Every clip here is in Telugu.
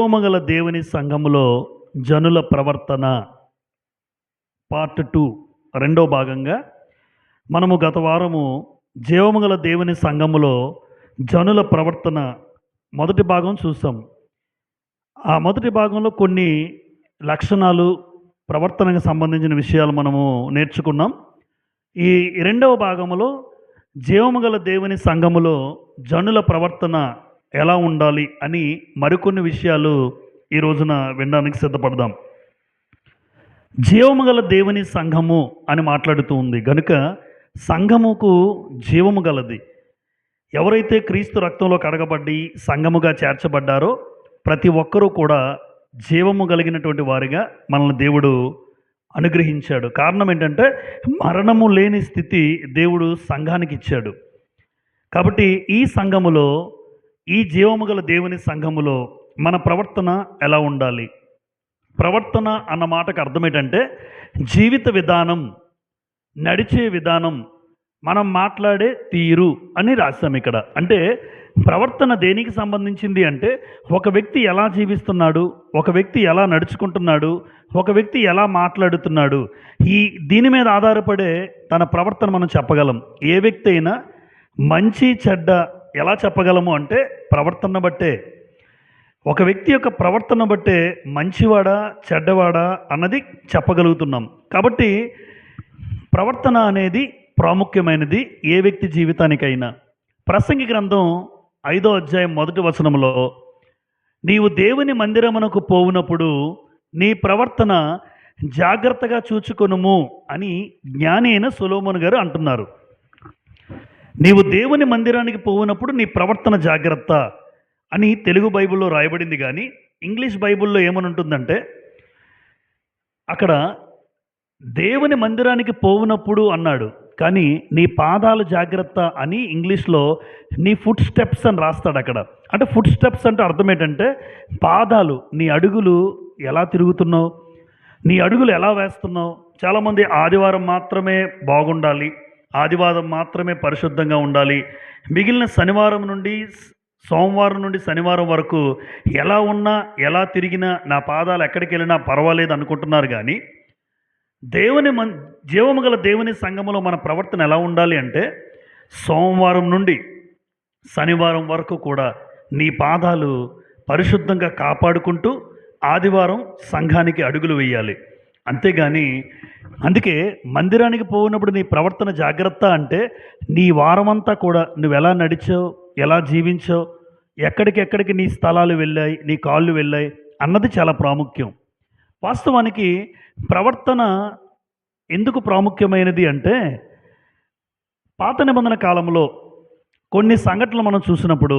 జీవమగల దేవుని సంఘములో జనుల ప్రవర్తన పార్ట్ 2 రెండో భాగంగా మనము గత వారము జీవమగల దేవుని సంఘములో జనుల ప్రవర్తన మొదటి భాగం చూసాం. ఆ మొదటి భాగంలో కొన్ని లక్షణాలు, ప్రవర్తనకు సంబంధించిన విషయాలు మనము నేర్చుకున్నాం. ఈ రెండవ భాగములో జీవమగల దేవుని సంఘములో జనుల ప్రవర్తన ఎలా ఉండాలి అని మరికొన్ని విషయాలు ఈ రోజున వినడానికి సిద్ధపడదాం. జీవము దేవుని సంఘము అని మాట్లాడుతూ ఉంది గనుక సంఘముకు జీవము గలది. ఎవరైతే క్రీస్తు రక్తంలో కడగబడి సంఘముగా చేర్చబడ్డారో ప్రతి ఒక్కరూ కూడా జీవము కలిగినటువంటి వారిగా మనల్ని దేవుడు అనుగ్రహించాడు. కారణం ఏంటంటే మరణము లేని స్థితి దేవుడు సంఘానికి ఇచ్చాడు. కాబట్టి ఈ సంఘములో, ఈ జీవము గల దేవుని సంఘములో మన ప్రవర్తన ఎలా ఉండాలి? ప్రవర్తన అన్న మాటకు అర్థం ఏంటంటే జీవిత విధానం, నడిచే విధానం, మనం మాట్లాడే తీరు అని రాశాం ఇక్కడ. అంటే ప్రవర్తన దేనికి సంబంధించింది అంటే ఒక వ్యక్తి ఎలా జీవిస్తున్నాడు, ఒక వ్యక్తి ఎలా నడుచుకుంటున్నాడు, ఒక వ్యక్తి ఎలా మాట్లాడుతున్నాడు, దీని మీద ఆధారపడే తన ప్రవర్తన మనం చెప్పగలం. ఏ వ్యక్తి అయినా మంచి చెడ్డ ఎలా చెప్పగలము అంటే ప్రవర్తన బట్టే. ఒక వ్యక్తి యొక్క ప్రవర్తన బట్టే మంచివాడా చెడ్డవాడా అన్నది చెప్పగలుగుతున్నాం. కాబట్టి ప్రవర్తన అనేది ప్రాముఖ్యమైనది ఏ వ్యక్తి జీవితానికైనా. ప్రసంగి గ్రంథం 5వ అధ్యాయం 1వ వచనంలో, నీవు దేవుని మందిరమునకు పోవునప్పుడు నీ ప్రవర్తన జాగ్రత్తగా చూచుకొనుము అని జ్ఞాని అయిన సొలొమోను గారు అంటున్నారు. నీవు దేవుని మందిరానికి పోవునప్పుడు నీ ప్రవర్తన జాగ్రత్త అని తెలుగు బైబిల్లో రాయబడింది. కానీ ఇంగ్లీష్ బైబిల్లో ఏమని ఉంటుందంటే అక్కడ దేవుని మందిరానికి పోవునప్పుడు అన్నాడు, కానీ నీ పాదాలు జాగ్రత్త అని ఇంగ్లీష్లో నీ ఫుట్ స్టెప్స్ అని రాస్తాడు అక్కడ. అంటే ఫుట్ స్టెప్స్ అంటే అర్థం ఏంటంటే పాదాలు, నీ అడుగులు ఎలా తిరుగుతున్నావు, నీ అడుగులు ఎలా వేస్తున్నావు. చాలామంది ఆదివారం మాత్రమే బాగుండాలి, ఆదివారం మాత్రమే పరిశుద్ధంగా ఉండాలి, మిగిలిన శనివారం నుండి సోమవారం నుండి శనివారం వరకు ఎలా ఉన్నా ఎలా తిరిగినా నా పాదాలు ఎక్కడికి వెళ్ళినా పర్వాలేదు అనుకుంటున్నారు. కానీ జీవము గల దేవుని సంఘములో మన ప్రవర్తన ఎలా ఉండాలి అంటే సోమవారం నుండి శనివారం వరకు కూడా నీ పాదాలు పరిశుద్ధంగా కాపాడుకుంటూ ఆదివారం సంఘానికి అడుగులు వేయాలి. అంతేగాని అందుకే మందిరానికి పోయినప్పుడు నీ ప్రవర్తన జాగ్రత్త అంటే నీ వారమంతా కూడా నువ్వు ఎలా నడిచావు, ఎలా జీవించావు, ఎక్కడికెక్కడికి నీ స్థలాలు వెళ్ళాయి, నీ కాళ్ళు వెళ్ళాయి అన్నది చాలా ప్రాముఖ్యం. వాస్తవానికి ప్రవర్తన ఎందుకు ప్రాముఖ్యమైనది అంటే పాత నిబంధన కాలంలో కొన్ని సంఘటనలు మనం చూసినప్పుడు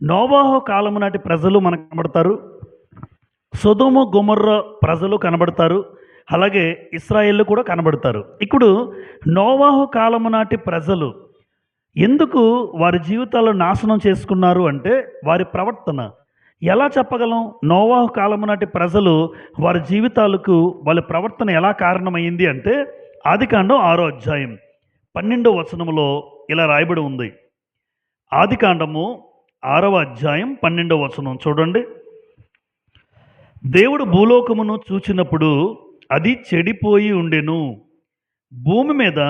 నోవాహు కాలము నాటి ప్రజలు మనకు కనబడతారు, సొదొమ గొమొర్రా ప్రజలు కనబడతారు, అలాగే ఇశ్రాయేలు కూడా కనబడతారు. ఇప్పుడు నోవాహు కాలము నాటి ప్రజలు ఎందుకు వారి జీవితాలను నాశనం చేసుకున్నారు అంటే వారి ప్రవర్తన. ఎలా చెప్పగలం? నోవాహు కాలము నాటి ప్రజలు వారి జీవితాలకు వాళ్ళ ప్రవర్తన ఎలా కారణమైంది అంటే ఆదికాండం 6వ అధ్యాయం 12వ వచనంలో ఇలా రాయబడి ఉంది. ఆదికాండము 6వ అధ్యాయం 12వ వచనం చూడండి. దేవుడు భూలోకమును చూచినప్పుడు అది చెడిపోయి ఉండెను, భూమి మీద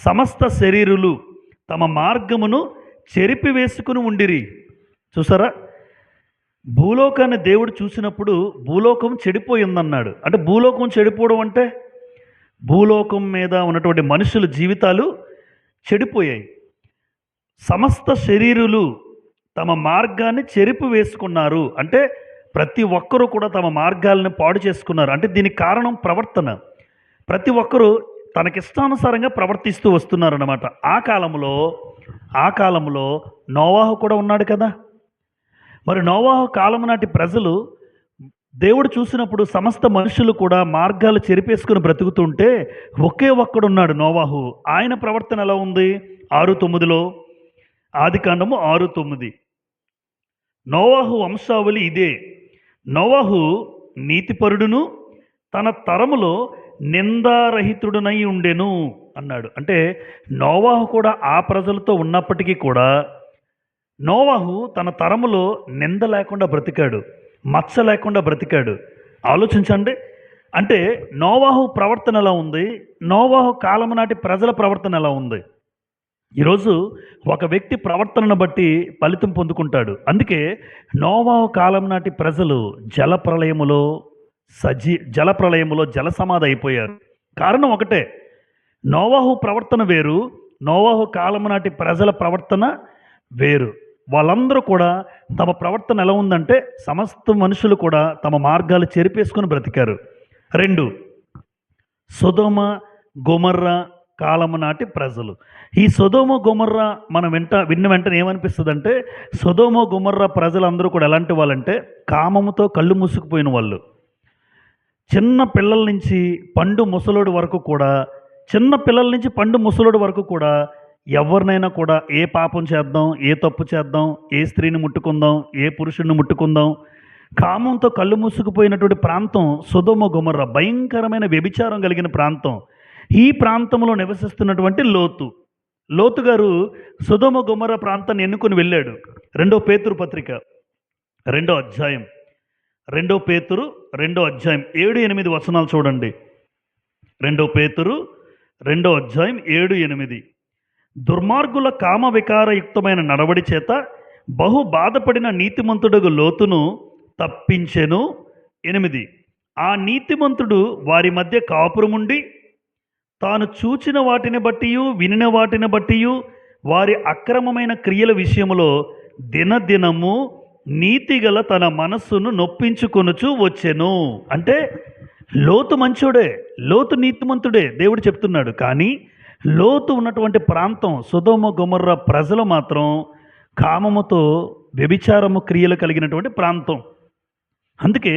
సమస్త శరీరులు తమ మార్గమును చెరిపి వేసుకుని ఉండిరి. చూసారా, భూలోకాన్ని దేవుడు చూసినప్పుడు భూలోకం చెడిపోయిందన్నాడు. అంటే భూలోకం చెడిపోవడం అంటే భూలోకం మీద ఉన్నటువంటి మనుషుల జీవితాలు చెడిపోయాయి. సమస్త శరీరులు తమ మార్గాన్ని చెరిపి వేసుకున్నారు అంటే ప్రతి ఒక్కరూ కూడా తమ మార్గాలను పాడు చేసుకున్నారు. అంటే దీనికి కారణం ప్రవర్తన. ప్రతి ఒక్కరూ తనకిష్టానుసారంగా ప్రవర్తిస్తూ వస్తున్నారు అన్నమాట. ఆ కాలంలో నోవాహు కూడా ఉన్నాడు కదా. మరి నోవాహు కాలము నాటి ప్రజలు దేవుడు చూసినప్పుడు సమస్త మనుషులు కూడా మార్గాలు చెరిపేసుకుని బ్రతుకుతుంటే ఒకే ఒక్కడున్నాడు నోవాహు. ఆయన ప్రవర్తన ఎలా ఉంది? 6:9లో, ఆదికాండము 6:9, నోవాహు వంశావళి ఇదే, నోవాహు నీతిపరుడును తన తరములో నిందారహితుడునై ఉండెను అన్నాడు. అంటే నోవాహు కూడా ఆ ప్రజలతో ఉన్నప్పటికీ కూడా నోవాహు తన తరములో నింద లేకుండా బ్రతికాడు. మచ్చ లేకుండా బ్రతికాడు. ఆలోచించండి. అంటే నోవాహు ప్రవర్తన ఎలా ఉంది? నోవాహు కాలం నాటి ప్రజల ప్రవర్తన ఎలా ఉంది? ఈరోజు ఒక వ్యక్తి ప్రవర్తనను బట్టి ఫలితం పొందుకుంటాడు. అందుకే నోవాహు కాలం నాటి ప్రజలు జలప్రళయములో జలసమాధి అయిపోయారు. కారణం ఒకటే, నోవాహు ప్రవర్తన వేరు, నోవాహు కాలం నాటి ప్రజల ప్రవర్తన వేరు. వాళ్ళందరూ కూడా తమ ప్రవర్తన ఎలా ఉందంటే సమస్త మనుషులు కూడా తమ మార్గాలు చెరిపేసుకుని బ్రతికారు. 2, సొదొమ గొమొర్రా కాలము నాటి ప్రజలు. ఈ సొదొమ గొమొర్రా మనం విన్న వెంటనే ఏమనిపిస్తుందంటే, సొదొమ గొమొర్రా ప్రజలందరూ కూడా ఎలాంటి వాళ్ళంటే కామముతో కళ్ళు మూసుకుపోయిన వాళ్ళు. చిన్న పిల్లల నుంచి పండు ముసలోడి వరకు కూడా ఎవరినైనా కూడా ఏ పాపం చేద్దాం, ఏ తప్పు చేద్దాం, ఏ స్త్రీని ముట్టుకుందాం, ఏ పురుషుడిని ముట్టుకుందాం, కామంతో కళ్ళు మూసుకుపోయినటువంటి ప్రాంతం సొదొమ గొమొర్రా, భయంకరమైన వ్యభిచారం కలిగిన ప్రాంతం. ఈ ప్రాంతంలో నివసిస్తున్నటువంటి లోతు గారు సొదొమ గొమొర్రా ప్రాంతాన్ని ఎన్నుకొని వెళ్ళాడు. 2 పేతురు పత్రిక 2వ అధ్యాయం 2 పేతురు 2వ అధ్యాయం 7-8 వచనాలు చూడండి. 2 పేతురు 2వ అధ్యాయం 7-8. దుర్మార్గుల కామ వికారయుక్తమైన నడవడి చేత బహు బాధపడిన నీతిమంతుడగు లోతును తప్పించెను. 8. ఆ నీతిమంతుడు వారి మధ్య కాపురముండి తాను చూచిన వాటిని బట్టి వినిన వాటిని బట్టి వారి అక్రమమైన క్రియల విషయంలో దినదినము నీతిగల తన మనస్సును నొప్పించుకొనుచు వచ్చెను. అంటే లోతు మంచోడే, లోతు నీతిమంతుడే దేవుడు చెప్తున్నాడు. కానీ లోతు ఉన్నటువంటి ప్రాంతం సొదొమ గొమొర్రా ప్రజలు మాత్రం కామముతో వ్యభిచారము క్రియలు కలిగినటువంటి ప్రాంతం. అందుకే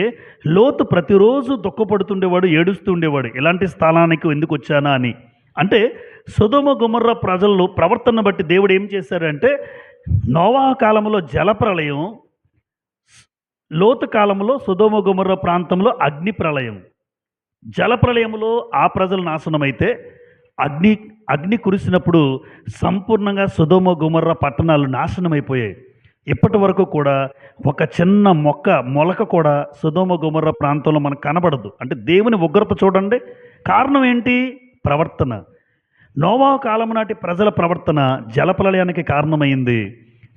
లోతు ప్రతిరోజు దుఃఖపడుతుండేవాడు, ఏడుస్తూ ఉండేవాడు, ఇలాంటి స్థలానికి ఎందుకు వచ్చానా అని. అంటే సొదొమ గొమొర్రా ప్రజలు ప్రవర్తన బట్టి దేవుడు ఏం చేశాడంటే, నోవాహు కాలంలో జలప్రళయం, లోతు కాలంలో సొదొమ గొమొర్రా ప్రాంతంలో అగ్ని ప్రళయం. జలప్రళయంలో ఆ ప్రజలు నాశనమైతే అగ్ని కురిసినప్పుడు సంపూర్ణంగా సొదొమ గొమొర్రా పట్టణాలు నాశనమైపోయాయి. ఇప్పటి వరకు కూడా ఒక చిన్న మొలక కూడా సొదొమ గొమొర్రా ప్రాంతంలో మనకు కనబడదు. అంటే దేవుని ఉగ్రత చూడండి. కారణం ఏంటి? ప్రవర్తన. నోవాహు కాలం నాటి ప్రజల ప్రవర్తన జలప్రళయానికి కారణమైంది.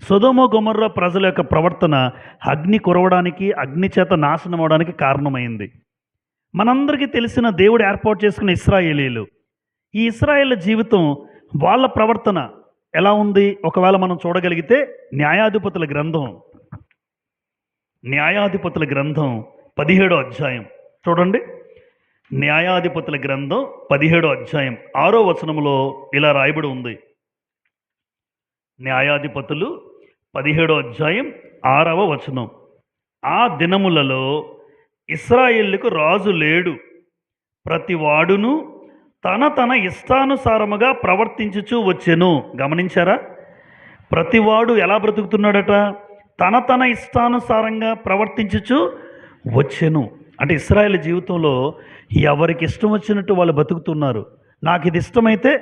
సొదొమ గొమొర్రా ప్రజల యొక్క ప్రవర్తన అగ్ని కురవడానికి, అగ్ని చేత నాశనం అవడానికి కారణమైంది. మనందరికీ తెలిసిన దేవుడు ఏర్పాటు చేసుకున్న ఇశ్రాయేలీలు, ఈ ఇశ్రాయేళ్ల జీవితం, వాళ్ళ ప్రవర్తన ఎలా ఉంది? ఒకవేళ మనం చూడగలిగితే న్యాయాధిపతుల గ్రంథం 17వ అధ్యాయం చూడండి. న్యాయాధిపతుల గ్రంథం 17వ అధ్యాయం 6వ వచనంలో ఇలా రాయబడి ఉంది. న్యాయాధిపతులు 17వ అధ్యాయం 6వ వచనం. ఆ దినములలో ఇశ్రాయేలుకు రాజు లేడు, ప్రతివాడును తన ఇష్టానుసారముగా ప్రవర్తించుచూ వచ్చెను. గమనించారా? ప్రతివాడు ఎలా బ్రతుకుతున్నాడట? తన ఇష్టానుసారంగా ప్రవర్తించుచూ వచ్చెను. అంటే ఇశ్రాయేలు జీవితంలో ఎవరికి ఇష్టం వచ్చినట్టు వాళ్ళు బతుకుతున్నారు. నాకు ఇది ఇష్టమైతే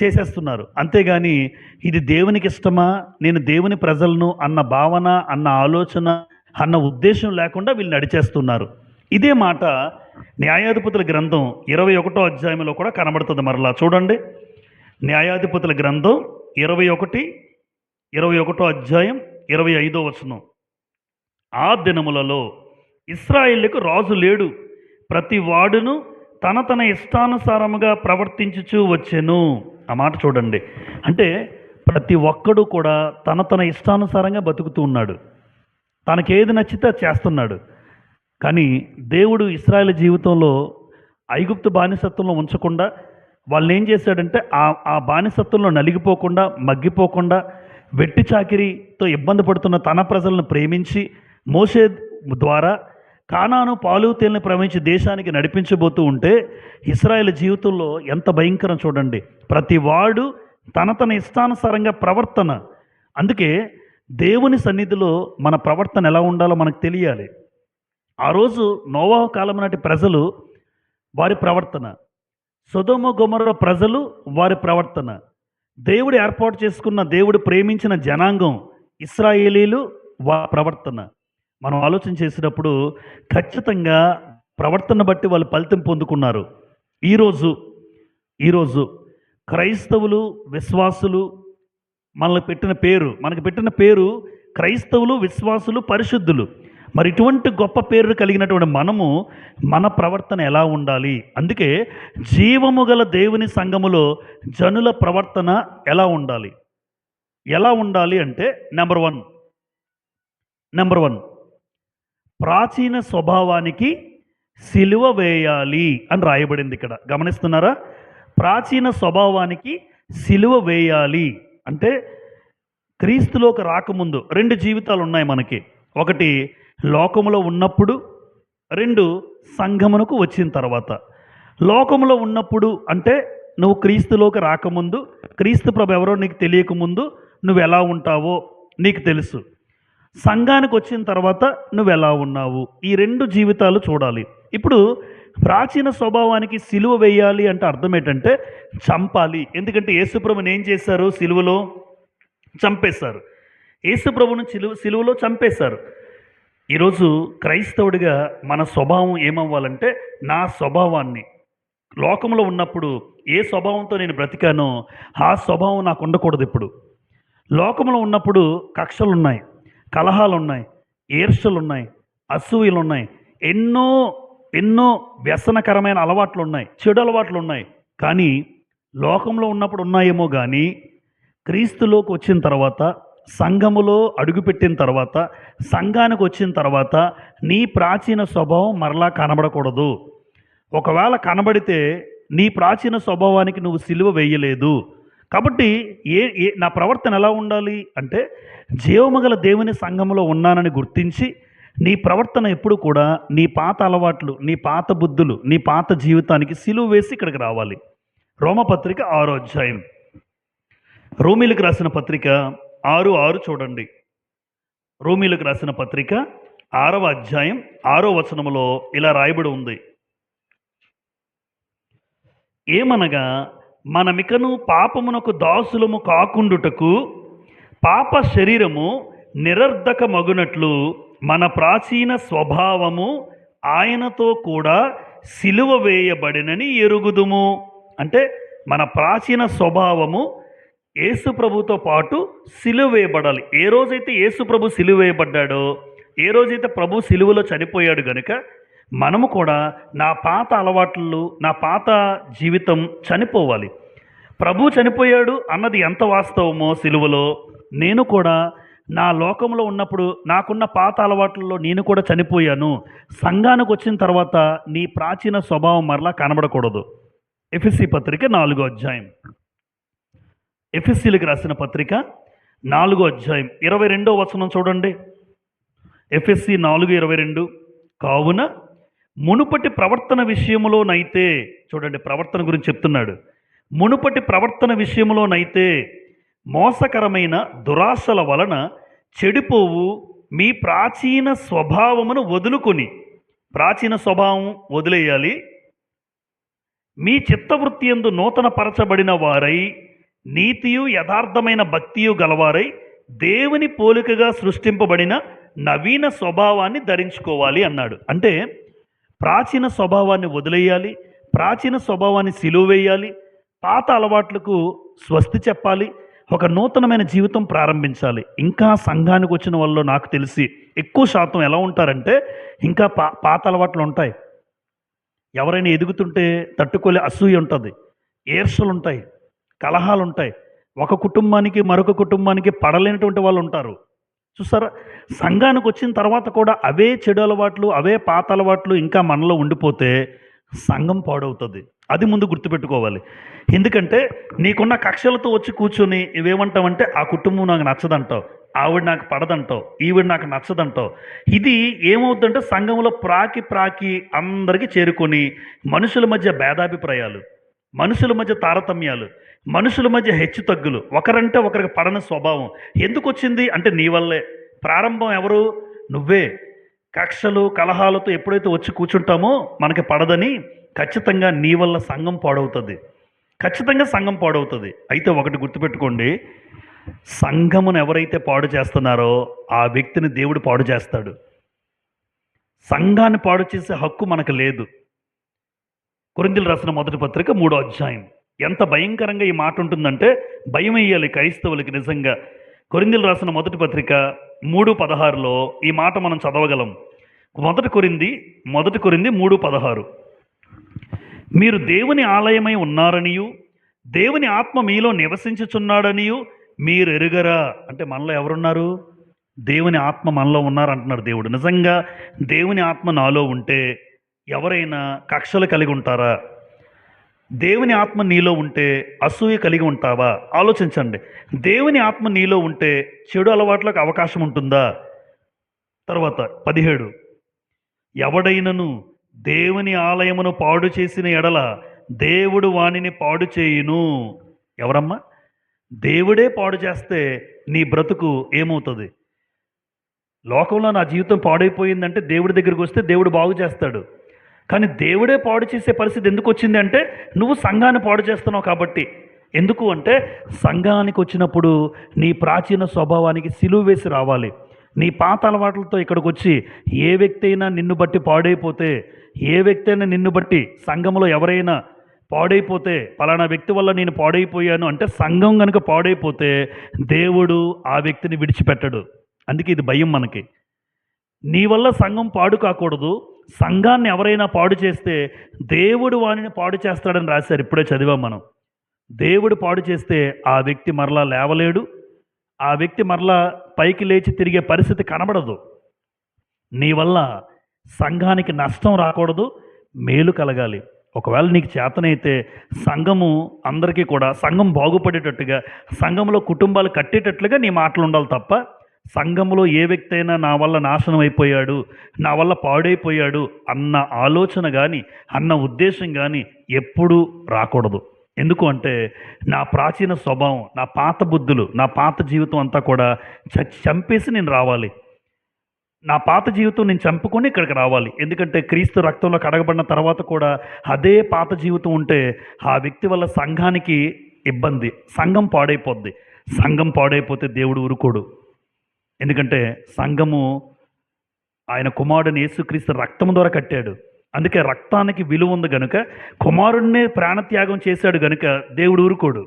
చేసేస్తున్నారు. అంతేగాని ఇది దేవునికి ఇష్టమా, నేను దేవుని ప్రజలను అన్న భావన, అన్న ఆలోచన, అన్న ఉద్దేశం లేకుండా వీళ్ళు నడిచేస్తున్నారు. ఇదే మాట న్యాయాధిపతుల గ్రంథం 21వ అధ్యాయంలో కూడా కనబడుతుంది. మరలా చూడండి. న్యాయాధిపతుల గ్రంథం 21వ అధ్యాయం 25వ వచనం. ఆ దినములలో ఇశ్రాయేలుకు రాజు లేడు, ప్రతి వాడును తన ఇష్టానుసారముగా ప్రవర్తించుచూ వచ్చెను. ఆ మాట చూడండి. అంటే ప్రతి ఒక్కడు కూడా తన ఇష్టానుసారంగా బతుకుతూ ఉన్నాడు. తనకేది నచ్చితే చేస్తున్నాడు. కానీ దేవుడు ఇశ్రాయేలు జీవితంలో ఐగుప్తు బానిసత్వంలో ఉంచకుండా వాళ్ళని ఏం చేశాడంటే ఆ బానిసత్వంలో నలిగిపోకుండా, మగ్గిపోకుండా, వెట్టి చాకిరీతో ఇబ్బంది పడుతున్న తన ప్రజలను ప్రేమించి మోషే ద్వారా కానాను పాలు తేలిని ప్రవహించి దేశానికి నడిపించబోతూ ఉంటే ఇశ్రాయేలు జీవితంలో ఎంత భయంకరం చూడండి. ప్రతివాడు తన ఇష్టానుసారంగా ప్రవర్తన. అందుకే దేవుని సన్నిధిలో మన ప్రవర్తన ఎలా ఉండాలో మనకు తెలియాలి. ఆ రోజు నోవాహు కాలం నాటి ప్రజలు వారి ప్రవర్తన, సొదొమ గొమొర్రా ప్రజలు వారి ప్రవర్తన, దేవుడు ఏర్పాటు చేసుకున్న, దేవుడు ప్రేమించిన జనాంగం ఇశ్రాయేలీలు వారి ప్రవర్తన, మనం ఆలోచన చేసినప్పుడు ఖచ్చితంగా ప్రవర్తన బట్టి వాళ్ళు ఫలితం పొందుకున్నారు. ఈరోజు ఈరోజు క్రైస్తవులు, విశ్వాసులు మనకి పెట్టిన పేరు క్రైస్తవులు, విశ్వాసులు, పరిశుద్ధులు. మరి ఇటువంటి గొప్ప పేరు కలిగినటువంటి మనము మన ప్రవర్తన ఎలా ఉండాలి? అందుకే జీవము గల దేవుని సంఘములో జనుల ప్రవర్తన ఎలా ఉండాలి? ఎలా ఉండాలి అంటే నెంబర్ వన్ ప్రాచీన స్వభావానికి సిలువ వేయాలి అని రాయబడింది ఇక్కడ. గమనిస్తున్నారా? ప్రాచీన స్వభావానికి సిలువ వేయాలి అంటే క్రీస్తులోకి రాకముందు 2 జీవితాలు ఉన్నాయి మనకి. ఒకటి లోకములో ఉన్నప్పుడు, 2 సంఘమునకు వచ్చిన తర్వాత. లోకములో ఉన్నప్పుడు అంటే నువ్వు క్రీస్తులోకి రాకముందు, క్రీస్తు ప్రభు ఎవరో నీకు తెలియకముందు నువ్వు ఎలా ఉంటావో నీకు తెలుసు. సంఘానికి వచ్చిన తర్వాత నువ్వు ఎలా ఉన్నావు, ఈ 2 జీవితాలు చూడాలి. ఇప్పుడు ప్రాచీన స్వభావానికి సిలువ వేయాలి అంటే అర్థం ఏంటంటే చంపాలి. ఎందుకంటే యేసుప్రభుని ఏం చేశారు? సిలువలో చంపేశారు. యేసుప్రభుని సిలువలో చంపేశారు. ఈరోజు క్రైస్తవుడిగా మన స్వభావం ఏమవ్వాలంటే, నా స్వభావాన్ని లోకంలో ఉన్నప్పుడు ఏ స్వభావంతో నేను బ్రతికానో ఆ స్వభావం నాకు ఉండకూడదు. ఇప్పుడు లోకంలో ఉన్నప్పుడు కక్షలున్నాయి, కలహాలున్నాయి, ఈర్ష్యలున్నాయి, అసూయలున్నాయి, ఎన్నో ఎన్నో వ్యసనకరమైన అలవాట్లు ఉన్నాయి, చెడు అలవాట్లు ఉన్నాయి. కానీ లోకంలో ఉన్నప్పుడు ఉన్నాయేమో కానీ క్రీస్తులోకి వచ్చిన తర్వాత, సంఘములో అడుగుపెట్టిన తర్వాత, సంఘానికి వచ్చిన తర్వాత నీ ప్రాచీన స్వభావం మరలా కనబడకూడదు. ఒకవేళ కనబడితే నీ ప్రాచీన స్వభావానికి నువ్వు సిలువ వేయలేదు. కాబట్టి నా ప్రవర్తన ఎలా ఉండాలి అంటే, జీవముగల దేవుని సంఘములో ఉన్నానని గుర్తించి నీ ప్రవర్తన ఎప్పుడు కూడా నీ పాత అలవాట్లు, నీ పాత బుద్ధులు, నీ పాత జీవితానికి సిలువ వేసి ఇక్కడికి రావాలి. రోమపత్రిక 6వ అధ్యాయం, రోమీలకు రాసిన పత్రిక 6:6 చూడండి. రోమీలకు రాసిన పత్రిక 6వ అధ్యాయం 6వ వచనములో ఇలా రాయబడి ఉంది. ఏమనగా మనమికను పాపమునకు దాసులము కాకుండుటకు పాప శరీరము నిరర్ధకమగునట్లు మన ప్రాచీన స్వభావము ఆయనతో కూడా సిలువ వేయబడినని ఎరుగుదుము. అంటే మన ప్రాచీన స్వభావము యేసు ప్రభుతో పాటు సిలువ వేయబడాలి. ఏ రోజైతే యేసు ప్రభు సిలువ వేయబడ్డాడో, ఏ రోజైతే ప్రభు సిలువలో చనిపోయాడు గనుక మనము కూడా నా పాత అలవాట్లు, నా పాత జీవితం చనిపోవాలి. ప్రభు చనిపోయాడు అన్నది ఎంత వాస్తవమో సిలువలో, నేను కూడా నా లోకంలో ఉన్నప్పుడు నాకున్న పాత అలవాట్లలో నేను కూడా చనిపోయాను. సంఘానికి వచ్చిన తర్వాత నీ ప్రాచీన స్వభావం మరలా కనబడకూడదు. ఎఫెసీ పత్రిక 4వ అధ్యాయం, ఎఫెసీలకు రాసిన పత్రిక 4వ అధ్యాయం 22వ వచనం చూడండి. ఎఫెసీ 4:22 కావున మునుపటి ప్రవర్తన విషయములోనైతే, చూడండి ప్రవర్తన గురించి చెప్తున్నాడు. మునుపటి ప్రవర్తన విషయములోనైతే మోసకరమైన దురాశల వలన చెడిపోవు మీ ప్రాచీన స్వభావమును వదులుకొని, ప్రాచీన స్వభావం వదిలేయాలి, మీ చిత్తవృత్తి యందు నూతన పరచబడిన వారై నీతియు యథార్థమైన భక్తియు గలవారై దేవుని పోలికగా సృష్టింపబడిన నవీన స్వభావాన్ని ధరించుకోవాలి అన్నాడు. అంటే ప్రాచీన స్వభావాన్ని వదిలేయాలి, ప్రాచీన స్వభావాన్ని సిలువ వేయాలి, పాత అలవాట్లకు స్వస్తి చెప్పాలి, ఒక నూతనమైన జీవితం ప్రారంభించాలి. ఇంకా సంఘానికి వచ్చిన వాళ్ళు నాకు తెలిసి ఎక్కువ శాతం ఎలా ఉంటారంటే ఇంకా పాత అలవాట్లు ఉంటాయి. ఎవరైనా ఎదుగుతుంటే తట్టుకోలే అసూయ ఉంటుంది, ఈర్ష్యలు ఉంటాయి, కలహాలు ఉంటాయి. ఒక కుటుంబానికి మరొక కుటుంబానికి పడలేనటువంటి వాళ్ళు ఉంటారు. చూసారా? సంఘానికి వచ్చిన తర్వాత కూడా అవే చెడు అలవాట్లు, అవే పాత అలవాట్లు ఇంకా మనలో ఉండిపోతే సంఘం పాడవుతుంది. అది ముందు గుర్తుపెట్టుకోవాలి. ఎందుకంటే నీకున్న కక్షలతో వచ్చి కూర్చొని ఇవేమంటావంటే, ఆ కుటుంబం నాకు నచ్చదంటావు, ఆవిడ నాకు పడదంటావు, ఈవిడ నాకు నచ్చదంటావు. ఇది ఏమవుతుందంటే సంఘంలో ప్రాకి అందరికీ చేరుకొని మనుషుల మధ్య భేదాభిప్రాయాలు, మనుషుల మధ్య తారతమ్యాలు, మనుషుల మధ్య హెచ్చు తగ్గులు, ఒకరంటే ఒకరికి పడని స్వభావం ఎందుకు వచ్చింది అంటే నీ వల్లే. ప్రారంభం ఎవరు? నువ్వే. కక్షలు కలహాలతో ఎప్పుడైతే వచ్చి కూర్చుంటామో మనకి పడదని, ఖచ్చితంగా నీ వల్ల సంఘం పాడవుతుంది, ఖచ్చితంగా సంఘం పాడవుతుంది. అయితే ఒకటి గుర్తుపెట్టుకోండి, సంఘమును ఎవరైతే పాడు చేస్తున్నారో ఆ వ్యక్తిని దేవుడు పాడు చేస్తాడు. సంఘాన్ని పాడు చేసే హక్కు మనకు లేదు. కొరింథీయులకు రాసిన మొదటి పత్రిక 3వ అధ్యాయం. ఎంత భయంకరంగా ఈ మాట ఉంటుందంటే భయం వేయాలి క్రైస్తవులకి నిజంగా. కొరింథీయులకు రాసిన మొదటి పత్రిక 3:16లో ఈ మాట మనం చదవగలం. మొదటి కొరింథీ 3:16. మీరు దేవుని ఆలయమై ఉన్నారనియు దేవుని ఆత్మ మీలో నివసించుచున్నాడనియు మీరు ఎరుగరా. అంటే మనలో ఎవరున్నారు? దేవుని ఆత్మ మనలో ఉన్నారంటున్నారు దేవుడు. నిజంగా దేవుని ఆత్మ నాలో ఉంటే ఎవరైనా కక్షలు కలిగి ఉంటారా? దేవుని ఆత్మ నీలో ఉంటే అసూయ కలిగి ఉంటావా? ఆలోచించండి. దేవుని ఆత్మ నీలో ఉంటే చెడు అలవాట్లకు అవకాశం ఉంటుందా? తర్వాత 17, ఎవడైనను దేవుని ఆలయమును పాడు చేసిన ఎడల దేవుడు వానిని పాడు చేయును. ఎవరమ్మా? దేవుడే పాడు చేస్తే నీ బ్రతుకు ఏమవుతుంది? లోకంలో నా జీవితం పాడైపోయిందంటే దేవుడి దగ్గరికి వస్తే దేవుడు బాగు చేస్తాడు. కానీ దేవుడే పాడు చేసే పరిస్థితి ఎందుకు వచ్చింది అంటే నువ్వు సంఘాన్ని పాడు చేస్తున్నావు కాబట్టి. ఎందుకు అంటే సంఘానికి వచ్చినప్పుడు నీ ప్రాచీన స్వభావానికి సిలువ వేసి రావాలి. నీ పాత అలవాట్లతో ఇక్కడికి వచ్చి ఏ వ్యక్తి అయినా నిన్ను బట్టి పాడైపోతే, ఏ వ్యక్తి అయినా నిన్ను బట్టి సంఘంలో ఎవరైనా పాడైపోతే, పలానా వ్యక్తి వల్ల నేను పాడైపోయాను అంటే సంఘం కనుక పాడైపోతే దేవుడు ఆ వ్యక్తిని విడిచిపెట్టడు. అందుకే ఇది భయం మనకి. నీ వల్ల సంఘం పాడు కాకూడదు. సంఘాన్ని ఎవరైనా పాడు చేస్తే దేవుడు వానిని పాడు చేస్తాడని రాశారు. ఇప్పుడే చదివాం మనం. దేవుడు పాడు చేస్తే ఆ వ్యక్తి మరలా లేవలేడు. ఆ వ్యక్తి మరలా పైకి లేచి తిరిగే పరిస్థితి కనబడదు. నీ వల్ల సంఘానికి నష్టం రాకూడదు, మేలు కలగాలి. ఒకవేళ నీకు చేతనైతే సంఘము అందరికీ కూడా సంఘం బాగుపడేటట్టుగా, సంఘంలో కుటుంబాలు కట్టేటట్లుగా నీ మాటలు ఉండాలి తప్ప సంఘంలో ఏ వ్యక్తి అయినా నా వల్ల నాశనం అయిపోయాడు, నా వల్ల పాడైపోయాడు అన్న ఆలోచన కానీ అన్న ఉద్దేశం కానీ ఎప్పుడూ రాకూడదు. ఎందుకు అంటే నా ప్రాచీన స్వభావం, నా పాత బుద్ధులు, నా పాత జీవితం అంతా కూడా చంపేసి నేను రావాలి. నా పాత జీవితం నేను చంపుకొని ఇక్కడికి రావాలి. ఎందుకంటే క్రీస్తు రక్తంలో కడగబడిన తర్వాత కూడా అదే పాత జీవితం ఉంటే ఆ వ్యక్తి వల్ల సంఘానికి ఇబ్బంది, సంఘం పాడైపోద్ది. సంఘం పాడైపోతే దేవుడు ఊరుకోడు. ఎందుకంటే సంఘము ఆయన కుమారుడిని యేసుక్రీస్తు రక్తం ద్వారా కట్టాడు. అందుకే రక్తానికి విలువ ఉంది గనుక, కుమారుడినే ప్రాణత్యాగం చేశాడు గనుక దేవుడు ఊరుకోడు.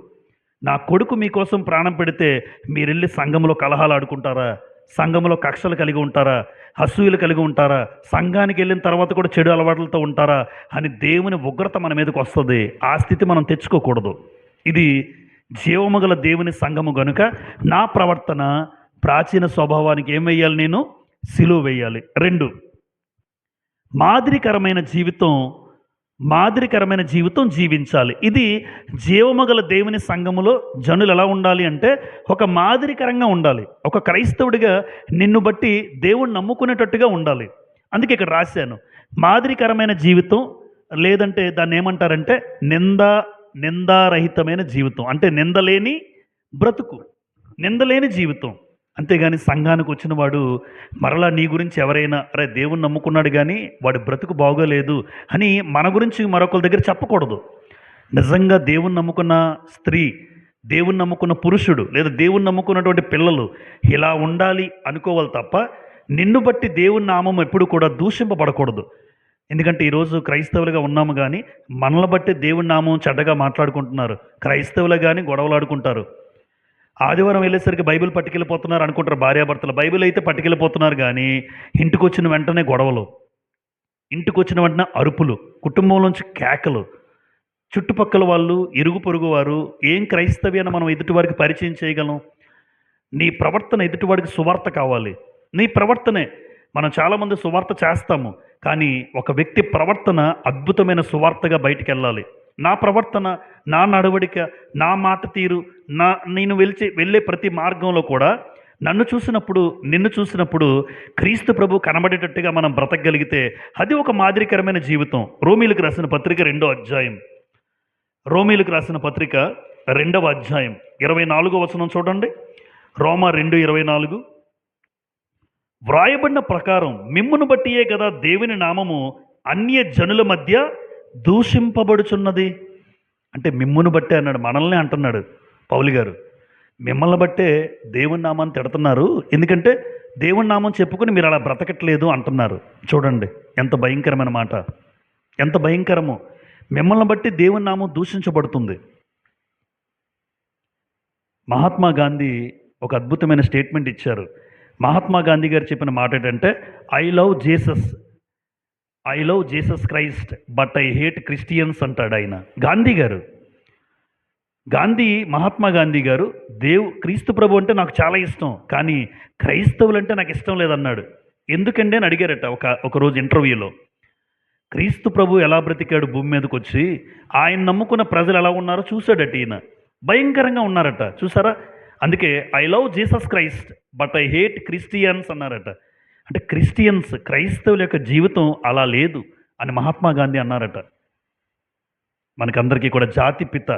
నా కొడుకు మీకోసం ప్రాణం పెడితే మీరెళ్ళి సంఘంలో కలహాలు ఆడుకుంటారా? సంఘంలో కక్షలు కలిగి ఉంటారా? అసూయలు కలిగి ఉంటారా? సంఘానికి వెళ్ళిన తర్వాత కూడా చెడు అలవాట్లతో ఉంటారా అని దేవుని ఉగ్రత మన మీదకి వస్తుంది. ఆ స్థితి మనం తెచ్చుకోకూడదు. ఇది జీవముగల దేవుని సంఘము గనుక నా ప్రవర్తన ప్రాచీన స్వభావానికి ఏం వేయాలి? నేను సిలువ వేయాలి. 2, మాదిరికరమైన జీవితం జీవించాలి. ఇది జీవముగల దేవుని సంఘములో జనులు ఎలా ఉండాలి అంటే ఒక మాదిరికరంగా ఉండాలి. ఒక క్రైస్తవుడిగా నిన్ను బట్టి దేవుణ్ణి నమ్ముకునేటట్టుగా ఉండాలి. అందుకే ఇక్కడ రాశాను మాదిరికరమైన జీవితం, లేదంటే దాన్ని ఏమంటారంటే నిందారహితమైన జీవితం. అంటే నిందలేని బ్రతుకు, నిందలేని జీవితం. అంతేగాని సంఘానికి వచ్చిన వాడు మరలా నీ గురించి ఎవరైనా అరే దేవుణ్ణి నమ్ముకున్నాడు కానీ వాడి బ్రతుకు బాగోలేదు అని మన గురించి మరొకరి దగ్గర చెప్పకూడదు. నిజంగా దేవుణ్ణి నమ్ముకున్న స్త్రీ, దేవుణ్ణి నమ్ముకున్న పురుషుడు, లేదా దేవుణ్ణి నమ్ముకున్నటువంటి పిల్లలు ఇలా ఉండాలి అనుకోవాలి తప్ప నిన్ను బట్టి దేవుని నామం ఎప్పుడు కూడా దూషింపబడకూడదు. ఎందుకంటే ఈరోజు క్రైస్తవులుగా ఉన్నాము కానీ మనల్ని బట్టి దేవుని నామం చెడ్డగా మాట్లాడుకుంటున్నారు. క్రైస్తవులు కానీ గొడవలాడుకుంటారు. ఆదివారం వెళ్ళేసరికి బైబిల్ పట్టుకెళ్ళిపోతున్నారు అనుకుంటారు భార్యాభర్తలు. బైబిల్ అయితే పట్టుకెళ్ళిపోతున్నారు కానీ ఇంటికి వచ్చిన వెంటనే గొడవలు, ఇంటికి వచ్చిన వెంటనే అరుపులు, కుటుంబంలోంచి కేకలు, చుట్టుపక్కల వాళ్ళు, ఇరుగు పొరుగు వారు. ఏం క్రైస్తవ్యాన్ని మనం ఎదుటివారికి పరిచయం చేయగలం? నీ ప్రవర్తన ఎదుటివాడికి సువార్త కావాలి. నీ ప్రవర్తనే. మనం చాలామంది సువార్త చేస్తాము కానీ ఒక వ్యక్తి ప్రవర్తన అద్భుతమైన సువార్తగా బయటికి వెళ్ళాలి. నా ప్రవర్తన, నా నడవడిక, నా మాట తీరు, నేను వెళ్ళే ప్రతి మార్గంలో కూడా నిన్ను చూసినప్పుడు క్రీస్తు ప్రభు కనబడేటట్టుగా మనం బ్రతకగలిగితే అది ఒక మాదిరికరమైన జీవితం. రోమీలకు రాసిన పత్రిక 2వ అధ్యాయం, రోమీలకు రాసిన పత్రిక 2వ అధ్యాయం 24వ వచనం చూడండి. రోమా 2:24, వ్రాయబడిన ప్రకారం మిమ్మును బట్టియే కదా దేవుని నామము అన్య జనుల మధ్య దూషింపబడుచున్నది. అంటే మిమ్మును బట్టే అన్నాడు, మనల్ని అంటున్నాడు పౌలు గారు. మిమ్మల్ని బట్టే దేవుని నామాన్ని తిడుతున్నారు. ఎందుకంటే దేవుని నామం చెప్పుకొని మీరు అలా బ్రతకట్లేదు అంటున్నారు. చూడండి ఎంత భయంకరమైన మాట, ఎంత భయంకరమో. మిమ్మల్ని బట్టి దేవుని నామం దూషించబడుతుంది. మహాత్మా గాంధీ ఒక అద్భుతమైన స్టేట్మెంట్ ఇచ్చారు. మహాత్మా గాంధీ గారు చెప్పిన మాట ఏంటంటే, I love Jesus, I love Jesus Christ but I hate Christians అంటాడు ఆయన. గాంధీ గారు, మహాత్మా గాంధీ గారు, క్రీస్తు ప్రభు అంటే నాకు చాలా ఇష్టం, కానీ క్రైస్తవులు అంటే నాకు ఇష్టం లేదన్నాడు. ఎందుకండి అని అడిగారట ఒకరోజు ఇంటర్వ్యూలో. క్రీస్తు ప్రభు ఎలా బ్రతికాడు భూమి మీదకి వచ్చి, ఆయన నమ్ముకున్న ప్రజలు ఎలా ఉన్నారో చూశాడట ఈయన. భయంకరంగా ఉన్నారట, చూసారా? అందుకే I love Jesus Christ but I hate Christians అన్నారట. అంటే క్రైస్తవుల యొక్క జీవితం అలా లేదు అని మహాత్మా గాంధీ అన్నారట. మనకందరికీ కూడా జాతి పిత,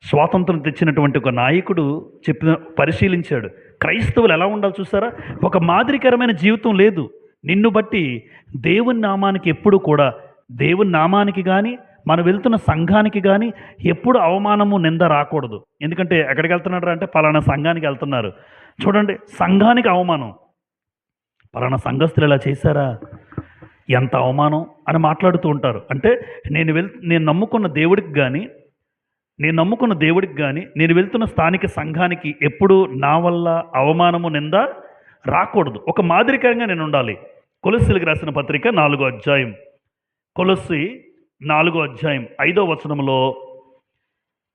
స్వాతంత్రం తెచ్చినటువంటి ఒక నాయకుడు పరిశీలించాడు. క్రైస్తవులు ఎలా ఉండాలి చూసారా? ఒక మాదిరికరమైన జీవితం లేదు. నిన్ను బట్టి దేవుని నామానికి ఎప్పుడు కూడా, దేవుని నామానికి కానీ మనం వెళ్తున్న సంఘానికి కానీ ఎప్పుడు అవమానము నింద రాకూడదు. ఎందుకంటే ఎక్కడికి వెళ్తున్నాడు అంటే పలానా సంఘానికి వెళ్తున్నారు. చూడండి, సంఘానికి అవమానం, పలానా సంఘస్థులు ఇలా చేశారా, ఎంత అవమానం అని మాట్లాడుతూ ఉంటారు. అంటే నేను నమ్ముకున్న దేవుడికి కానీ నేను వెళ్తున్న స్థానిక సంఘానికి ఎప్పుడు నా వల్ల అవమానము నింద రాకూడదు. ఒక మాదిరికరంగా నేను ఉండాలి. కొలస్సీలకు రాసిన పత్రిక 4వ అధ్యాయం, కొలస్సీ 4వ అధ్యాయం 5వ వచనంలో,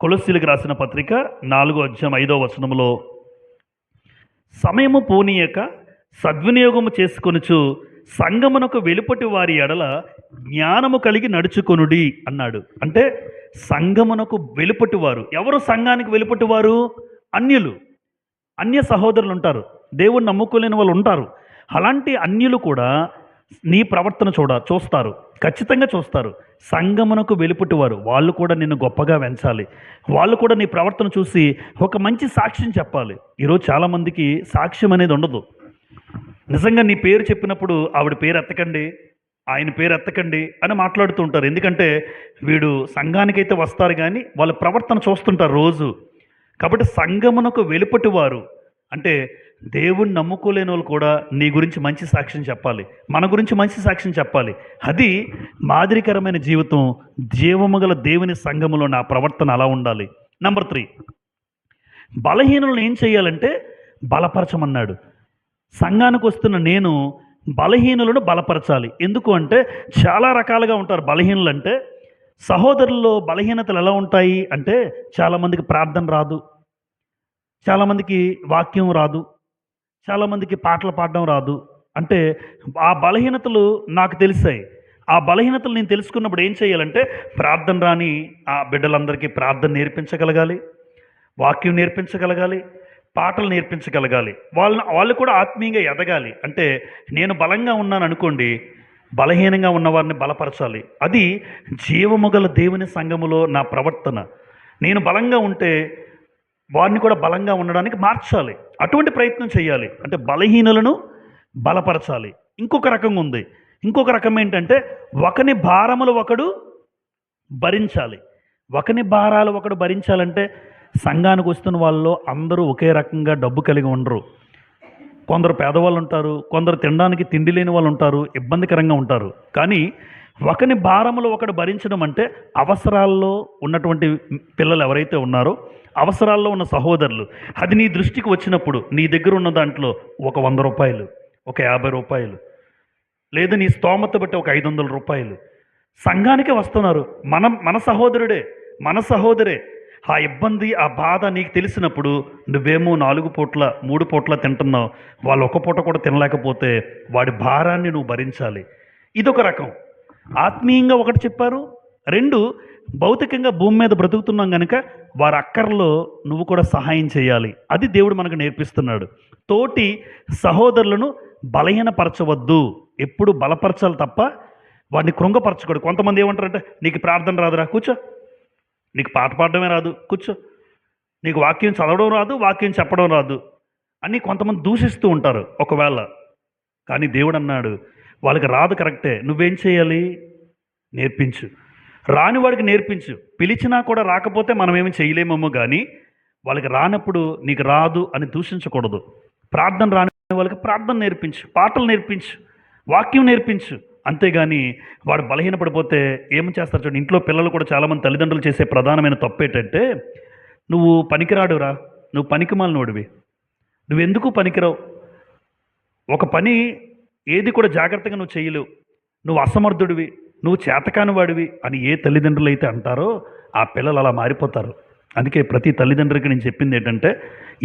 కొలస్సీలకు రాసిన పత్రిక 4వ అధ్యాయం 5వ వచనంలో, సమయము పోనీయక సద్వినియోగము చేసుకొనుచు సంగమునకు వెలుపటి వారి ఎడల జ్ఞానము కలిగి నడుచుకొనుడి అన్నాడు. అంటే సంఘమునకు వెలుపటి వారు ఎవరు? సంఘానికి వెలుపటి వారు అన్యులు, అన్య సహోదరులు ఉంటారు, దేవుణ్ణి నమ్ముకోలేని వాళ్ళు ఉంటారు. అలాంటి అన్యులు కూడా నీ ప్రవర్తన చూస్తారు, ఖచ్చితంగా చూస్తారు. సంఘమునకు వెలుపటి వారు, వాళ్ళు కూడా నిన్ను గొప్పగా వెంచాలి. వాళ్ళు కూడా నీ ప్రవర్తన చూసి ఒక మంచి సాక్ష్యం చెప్పాలి. ఈరోజు చాలామందికి సాక్ష్యం అనేది ఉండదు. నిజంగా నీ పేరు చెప్పినప్పుడు ఆవిడ పేరు ఎత్తకండి, ఆయన పేరు ఎత్తకండి అని మాట్లాడుతూ ఉంటారు. ఎందుకంటే వీడు సంఘానికైతే వస్తారు కానీ వాళ్ళ ప్రవర్తన చూస్తుంటారు రోజు. కాబట్టి సంఘమునకు వెలుపటి వారు అంటే దేవుణ్ణి నమ్ముకోలేని వాళ్ళు కూడా నీ గురించి మంచి సాక్ష్యం చెప్పాలి, మన గురించి మంచి సాక్ష్యం చెప్పాలి. అది మాదిరికరమైన జీవితం. జీవము గల దేవుని సంఘములో నా ప్రవర్తన అలా ఉండాలి. నంబర్ 3, బలహీనులను ఏం చేయాలంటే బలపరచమన్నాడు. సంఘానికి వస్తున్న నేను బలహీనులను బలపరచాలి. ఎందుకు అంటే చాలా రకాలుగా ఉంటారు బలహీనులు. అంటే సహోదరుల్లో బలహీనతలు ఎలా ఉంటాయి అంటే, చాలామందికి ప్రార్థన రాదు, చాలామందికి వాక్యం రాదు, చాలామందికి పాటలు పాడడం రాదు. అంటే ఆ బలహీనతలు నాకు తెలిసాయి. ఆ బలహీనతలు నేను తెలుసుకున్నప్పుడు ఏం చేయాలంటే, ప్రార్థన రాని ఆ బిడ్డలందరికీ ప్రార్థన నేర్పించగలగాలి, వాక్యం నేర్పించగలగాలి, పాటలు నేర్పించగలగాలి. వాళ్ళు కూడా ఆత్మీయంగా ఎదగాలి. అంటే నేను బలంగా ఉన్నాను అనుకోండి, బలహీనంగా ఉన్నవారిని బలపరచాలి. అది జీవము గల దేవుని సంఘములో నా ప్రవర్తన. నేను బలంగా ఉంటే వారిని కూడా బలంగా ఉండడానికి మార్చాలి. అటువంటి ప్రయత్నం చేయాలి. అంటే బలహీనులను బలపరచాలి. ఇంకొక రకం ఉంది. ఇంకొక రకం ఏంటంటే, ఒకని భారములు ఒకడు భరించాలి. ఒకని భారాలు ఒకడు భరించాలంటే, సంఘానికి వస్తున్న వాళ్ళలో అందరూ ఒకే రకంగా డబ్బు కలిగి ఉండరు. కొందరు పేదవాళ్ళు ఉంటారు, కొందరు తినడానికి తిండి లేని వాళ్ళు ఉంటారు, ఇబ్బందికరంగా ఉంటారు. కానీ ఒకని భారములు ఒకడు భరించడం అంటే, అవసరాల్లో ఉన్నటువంటి పిల్లలు ఎవరైతే ఉన్నారో, అవసరాల్లో ఉన్న సహోదరులు, అది నీ దృష్టికి వచ్చినప్పుడు నీ దగ్గర ఉన్న దాంట్లో ఒక 100 రూపాయలు, ఒక 50 రూపాయలు, లేదా నీ స్తోమత బట్టి ఒక 500 రూపాయలు సంఘానికే వస్తున్నారు. మన సహోదరుడే, మన సహోదరే. ఆ ఇబ్బంది, ఆ బాధ నీకు తెలిసినప్పుడు నువ్వేమో 4 పూట్ల 3 పూట్ల తింటున్నావు, వాళ్ళు ఒక పూట కూడా తినలేకపోతే వాడి భారాన్ని నువ్వు భరించాలి. ఇదొక రకం. ఆత్మీయంగా ఒకటి చెప్పారు. 2, భౌతికంగా భూమి మీద బ్రతుకుతున్నాం కనుక వారి అక్కర్లో నువ్వు కూడా సహాయం చేయాలి. అది దేవుడు మనకు నేర్పిస్తున్నాడు. తోటి సహోదరులను బలహీనపరచవద్దు, ఎప్పుడు బలపరచాలి తప్ప వాడిని కృంగపరచకూడదు. కొంతమంది ఏమంటారంటే, నీకు ప్రార్థన రాదురా, కూర్చో, నీకు పాట పాడడమే రాదు, కూర్చో, నీకు వాక్యం చదవడం రాదు, వాక్యం చెప్పడం రాదు అని కొంతమంది దూషిస్తూ ఉంటారు ఒకవేళ. కానీ దేవుడు అన్నాడు, వాళ్ళకి రాదు కరెక్టే, నువ్వేం చేయాలి? నేర్పించు. రానివాడికి నేర్పించు. పిలిచినా కూడా రాకపోతే మనమేమి చేయలేమేమో, కానీ వాళ్ళకి రానప్పుడు నీకు రాదు అని దూషించకూడదు. ప్రార్థన రాని వాళ్ళకి ప్రార్థన నేర్పించు, పాటలు నేర్పించు, వాక్యం నేర్పించు. అంతేగాని వాడు బలహీనపడిపోతే ఏం చేస్తారు చూడండి. ఇంట్లో పిల్లలు కూడా చాలామంది తల్లిదండ్రులు చేసే ప్రధానమైన తప్పు ఏంటంటే, నువ్వు పనికిరాడురా, నువ్వు పనికిమాలినోడివి, నువ్వెందుకు పనికిరావు, ఒక పని ఏది కూడా జాగ్రత్తగా నువ్వు చేయలేవు, నువ్వు అసమర్థుడివి, నువ్వు చేతకాని వాడివి అని ఏ తల్లిదండ్రులు అయితే అంటారో ఆ పిల్లలు అలా మారిపోతారు. అందుకే ప్రతి తల్లిదండ్రులకి నేను చెప్పింది ఏంటంటే,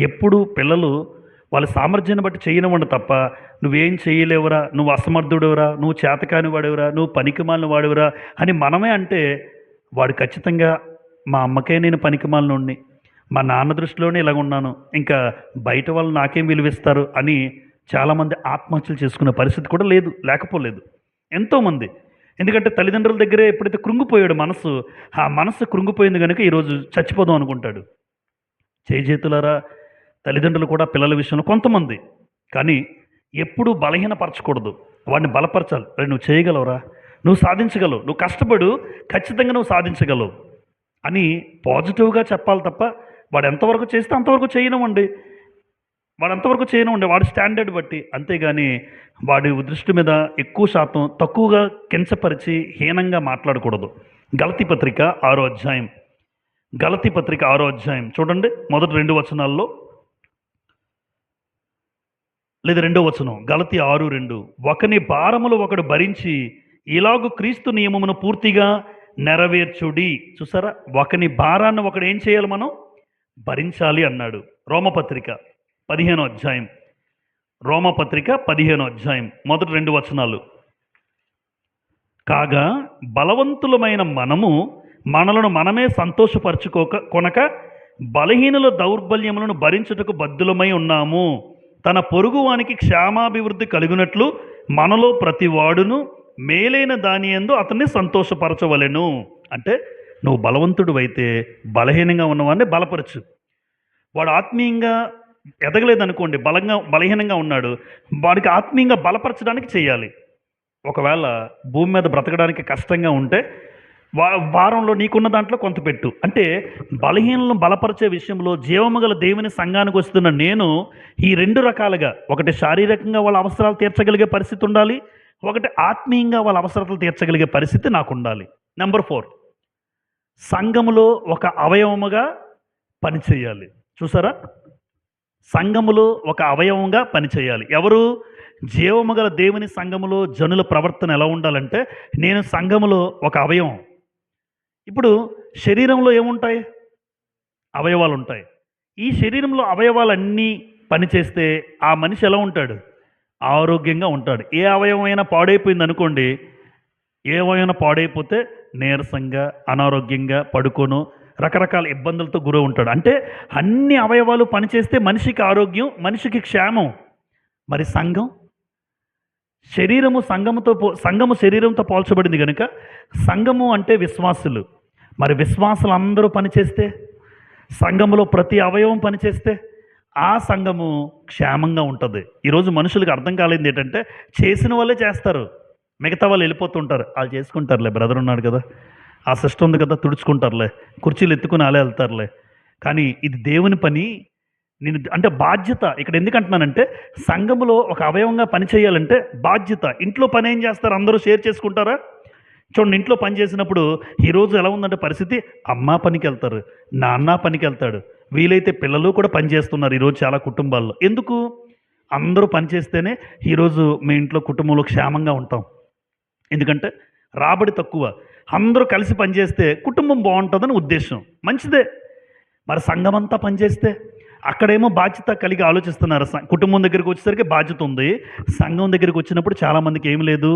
ఎప్పుడు పిల్లలు వాళ్ళ సామర్థ్యాన్ని బట్టి చేయనివ్వండి తప్ప, నువ్వేం చేయలేవురా, నువ్వు అసమర్థుడువురా, నువ్వు చేతకాని వాడివిరా, నువ్వు పనికిమాలిన వాడివిరా అని మనమే అంటే, వాడు ఖచ్చితంగా మా అమ్మకే నేను పనికిమాలినోడిని, మా నాన్న దృష్టిలోనే ఇలాగ ఉన్నాను, ఇంకా బయట వాళ్ళు నాకేం విలువిస్తారు అని చాలామంది ఆత్మహత్యలు చేసుకునే పరిస్థితి కూడా లేకపోలేదు ఎంతోమంది. ఎందుకంటే తల్లిదండ్రుల దగ్గరే ఎప్పుడైతే కృంగిపోయాడు మనసు, ఆ మనసు కృంగిపోయింది కనుక ఈరోజు చచ్చిపోదాం అనుకుంటాడు. చేతులారా తల్లిదండ్రులు కూడా పిల్లల విషయంలో కొంతమంది, కానీ ఎప్పుడూ బలహీనపరచకూడదు, వాడిని బలపరచాలి. "రేయ్, నువ్వు చేయగలవురా, నువ్వు సాధించగలవు, నువ్వు కష్టపడు, ఖచ్చితంగా నువ్వు సాధించగలవు" అని పాజిటివ్గా చెప్పాలి తప్ప, వాడు ఎంతవరకు చేస్తే అంతవరకు చేయనివ్వండి, వాడి స్టాండర్డ్ బట్టి. అంతేగాని వాడి దృష్టి మీద ఎక్కువ శాతం తక్కువగా కించపరిచి హీనంగా మాట్లాడకూడదు. గలతీ పత్రిక 6వ అధ్యాయం, గలతీ పత్రిక 6వ అధ్యాయం చూడండి, మొదటి 2 వచనాల్లో, లేదా 2వ వచనం, గలతీ 6:2, "ఒకని భారములు ఒకడు భరించి ఇలాగు క్రీస్తు నియమమును పూర్తిగా నెరవేర్చుడి." చూసారా, ఒకని భారాన్ని ఒకడు ఏం చేయాలి, మనం భరించాలి అన్నాడు. రోమపత్రిక 15వ అధ్యాయం, రోమపత్రిక 15వ అధ్యాయం మొదటి 2 వచనాలు, "కాగా బలవంతులమైన మనము మనలను మనమే కొనక బలహీనుల దౌర్బల్యములను భరించుటకు బద్ధులమై ఉన్నాము. తన పొరుగువానికి క్షేమాభివృద్ధి కలిగినట్లు మనలో ప్రతి వాడును మేలైన దాని యందు అతన్ని సంతోషపరచవలెను." అంటే నువ్వు బలవంతుడు అయితే బలహీనంగా ఉన్నవాడిని బలపరచు. వాడు ఆత్మీయంగా ఎదగలేదనుకోండి, బలహీనంగా ఉన్నాడు, వాడికి ఆత్మీయంగా బలపరచడానికి చేయాలి. ఒకవేళ భూమి మీద బ్రతకడానికి కష్టంగా ఉంటే వారంలో నీకున్న దాంట్లో కొంత పెట్టు. అంటే బలహీనలను బలపరిచే విషయంలో జీవము గల దేవుని సంఘానికి వస్తున్న నేను ఈ 2 రకాలుగా, ఒకటి శారీరకంగా వాళ్ళ అవసరాలు తీర్చగలిగే పరిస్థితి ఉండాలి, ఒకటి ఆత్మీయంగా వాళ్ళ అవసరాలు తీర్చగలిగే పరిస్థితి నాకు ఉండాలి. నెంబర్ 4, సంఘములో ఒక అవయవముగా పనిచేయాలి. చూసారా, సంఘములో ఒక అవయవంగా పనిచేయాలి. ఎవరు? జీవము గల దేవుని సంఘములో జనుల ప్రవర్తన ఎలా ఉండాలంటే, నేను సంఘములో ఒక అవయవం. ఇప్పుడు శరీరంలో ఏముంటాయి? అవయవాలు ఉంటాయి. ఈ శరీరంలో అవయవాలన్నీ పనిచేస్తే ఆ మనిషి ఎలా ఉంటాడు? ఆరోగ్యంగా ఉంటాడు. ఏ అవయవమైనా పాడైపోయింది అనుకోండి, ఏ అవయవం పాడైపోతే నీరసంగా, అనారోగ్యంగా పడుకోను, రకరకాల ఇబ్బందులతో గురై ఉంటాడు. అంటే అన్ని అవయవాలు పనిచేస్తే మనిషికి ఆరోగ్యం, మనిషికి క్షేమం. మరి సంఘం, సంఘము శరీరంతో పోల్చబడింది కనుక సంఘము అంటే విశ్వాసులు. మరి విశ్వాసులు అందరూ పనిచేస్తే, సంఘములో ప్రతి అవయవం పనిచేస్తే ఆ సంఘము క్షేమంగా ఉంటుంది. ఈరోజు మనుషులకు అర్థం కాలేదు ఏంటంటే, చేసిన వాళ్ళే చేస్తారు, మిగతా వాళ్ళు వెళ్ళిపోతుంటారు. వాళ్ళు చేసుకుంటారులే, బ్రదర్ ఉన్నాడు కదా, ఆ సిస్టమ్ ఉంది కదా, తుడుచుకుంటారులే, కుర్చీలు ఎత్తుకుని వాళ్ళే వెళ్తారులే. కానీ ఇది దేవుని పని. నేను అంటే బాధ్యత. ఇక్కడ ఎందుకంటున్నానంటే, సంఘములో ఒక అవయవంగా పని చేయాలంటే బాధ్యత. ఇంట్లో పని ఏం చేస్తారు? అందరూ షేర్ చేసుకుంటారా? చూడండి, ఇంట్లో పని చేసినప్పుడు ఈరోజు ఎలా ఉందంటే పరిస్థితి, అమ్మ పనికి వెళ్తారు, నాన్న పనికి వెళ్తాడు, వీలైతే పిల్లలు కూడా పని చేస్తున్నారు ఈరోజు చాలా కుటుంబాల్లో. ఎందుకు? అందరూ పని చేస్తేనే ఈరోజు మీ ఇంట్లో కుటుంబంలో క్షేమంగా ఉంటాం. ఎందుకంటే రాబడి తక్కువ, అందరూ కలిసి పనిచేస్తే కుటుంబం బాగుంటుందని ఉద్దేశం. మంచిదే. మరి సంఘం అంతా పనిచేస్తే అక్కడేమో బాధ్యత కలిగి ఆలోచిస్తున్నారు. కుటుంబం దగ్గరికి వచ్చేసరికి బాధ్యత ఉంది, సంఘం దగ్గరికి వచ్చినప్పుడు చాలామందికి ఏమి లేదు,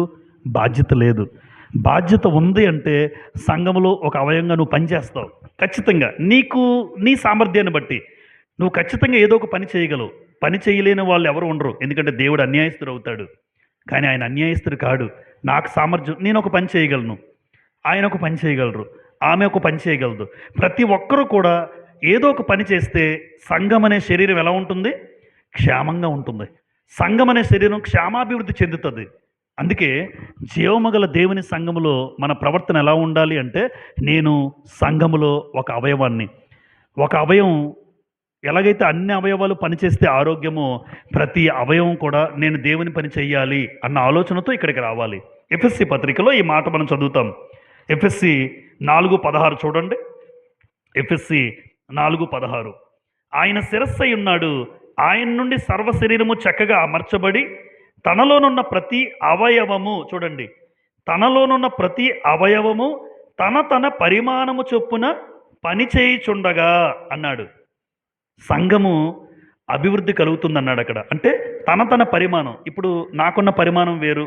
బాధ్యత లేదు. బాధ్యత ఉంది అంటే సంఘంలో ఒక అవయవంగా నువ్వు పనిచేస్తావు. ఖచ్చితంగా నీ సామర్థ్యాన్ని బట్టి నువ్వు ఖచ్చితంగా ఏదో ఒక పని చేయగలవు. పని చేయలేని వాళ్ళు ఎవరు ఉండరు, ఎందుకంటే దేవుడు అన్యాయస్తుడు అవుతాడు. కానీ ఆయన అన్యాయస్తుడు కాడు. నాకు సామర్థ్యం, నేను ఒక పని చేయగలను, ఆయన ఒక పని చేయగలరు, ఆమె ఒక పని చేయగలదు. ప్రతి ఒక్కరూ కూడా ఏదో ఒక పని చేస్తే సంఘం అనే శరీరం ఎలా ఉంటుంది? క్షేమంగా ఉంటుంది. సంఘం అనే శరీరం క్షేమాభివృద్ధి చెందుతుంది. అందుకే జీవమగల దేవుని సంఘములో మన ప్రవర్తన ఎలా ఉండాలి అంటే, నేను సంఘములో ఒక అవయవాన్ని, ఒక అవయవం ఎలాగైతే అన్ని అవయవాలు పనిచేస్తే ఆరోగ్యమో, ప్రతి అవయవం కూడా నేను దేవుని పని చెయ్యాలి అన్న ఆలోచనతో ఇక్కడికి రావాలి. ఎఫెస్సి పత్రికలో ఈ మాట మనం చదువుతాం. ఎఫెస్సి 4:16 చూడండి. ఎఫెస్సి 4:16 ఆయన శిరస్సై ఉన్నాడు, ఆయన నుండి సర్వ శరీరము చక్కగా అమర్చబడి తనలోనున్న ప్రతి అవయవము, చూడండి, తనలోనున్న ప్రతి అవయవము తన పరిమాణము చొప్పున పని చేయుచుండగా అన్నాడు. సంఘము అభివృద్ధి కలుగుతుందన్నాడు అక్కడ. అంటే తన పరిమాణం, ఇప్పుడు నాకున్న పరిమాణం వేరు,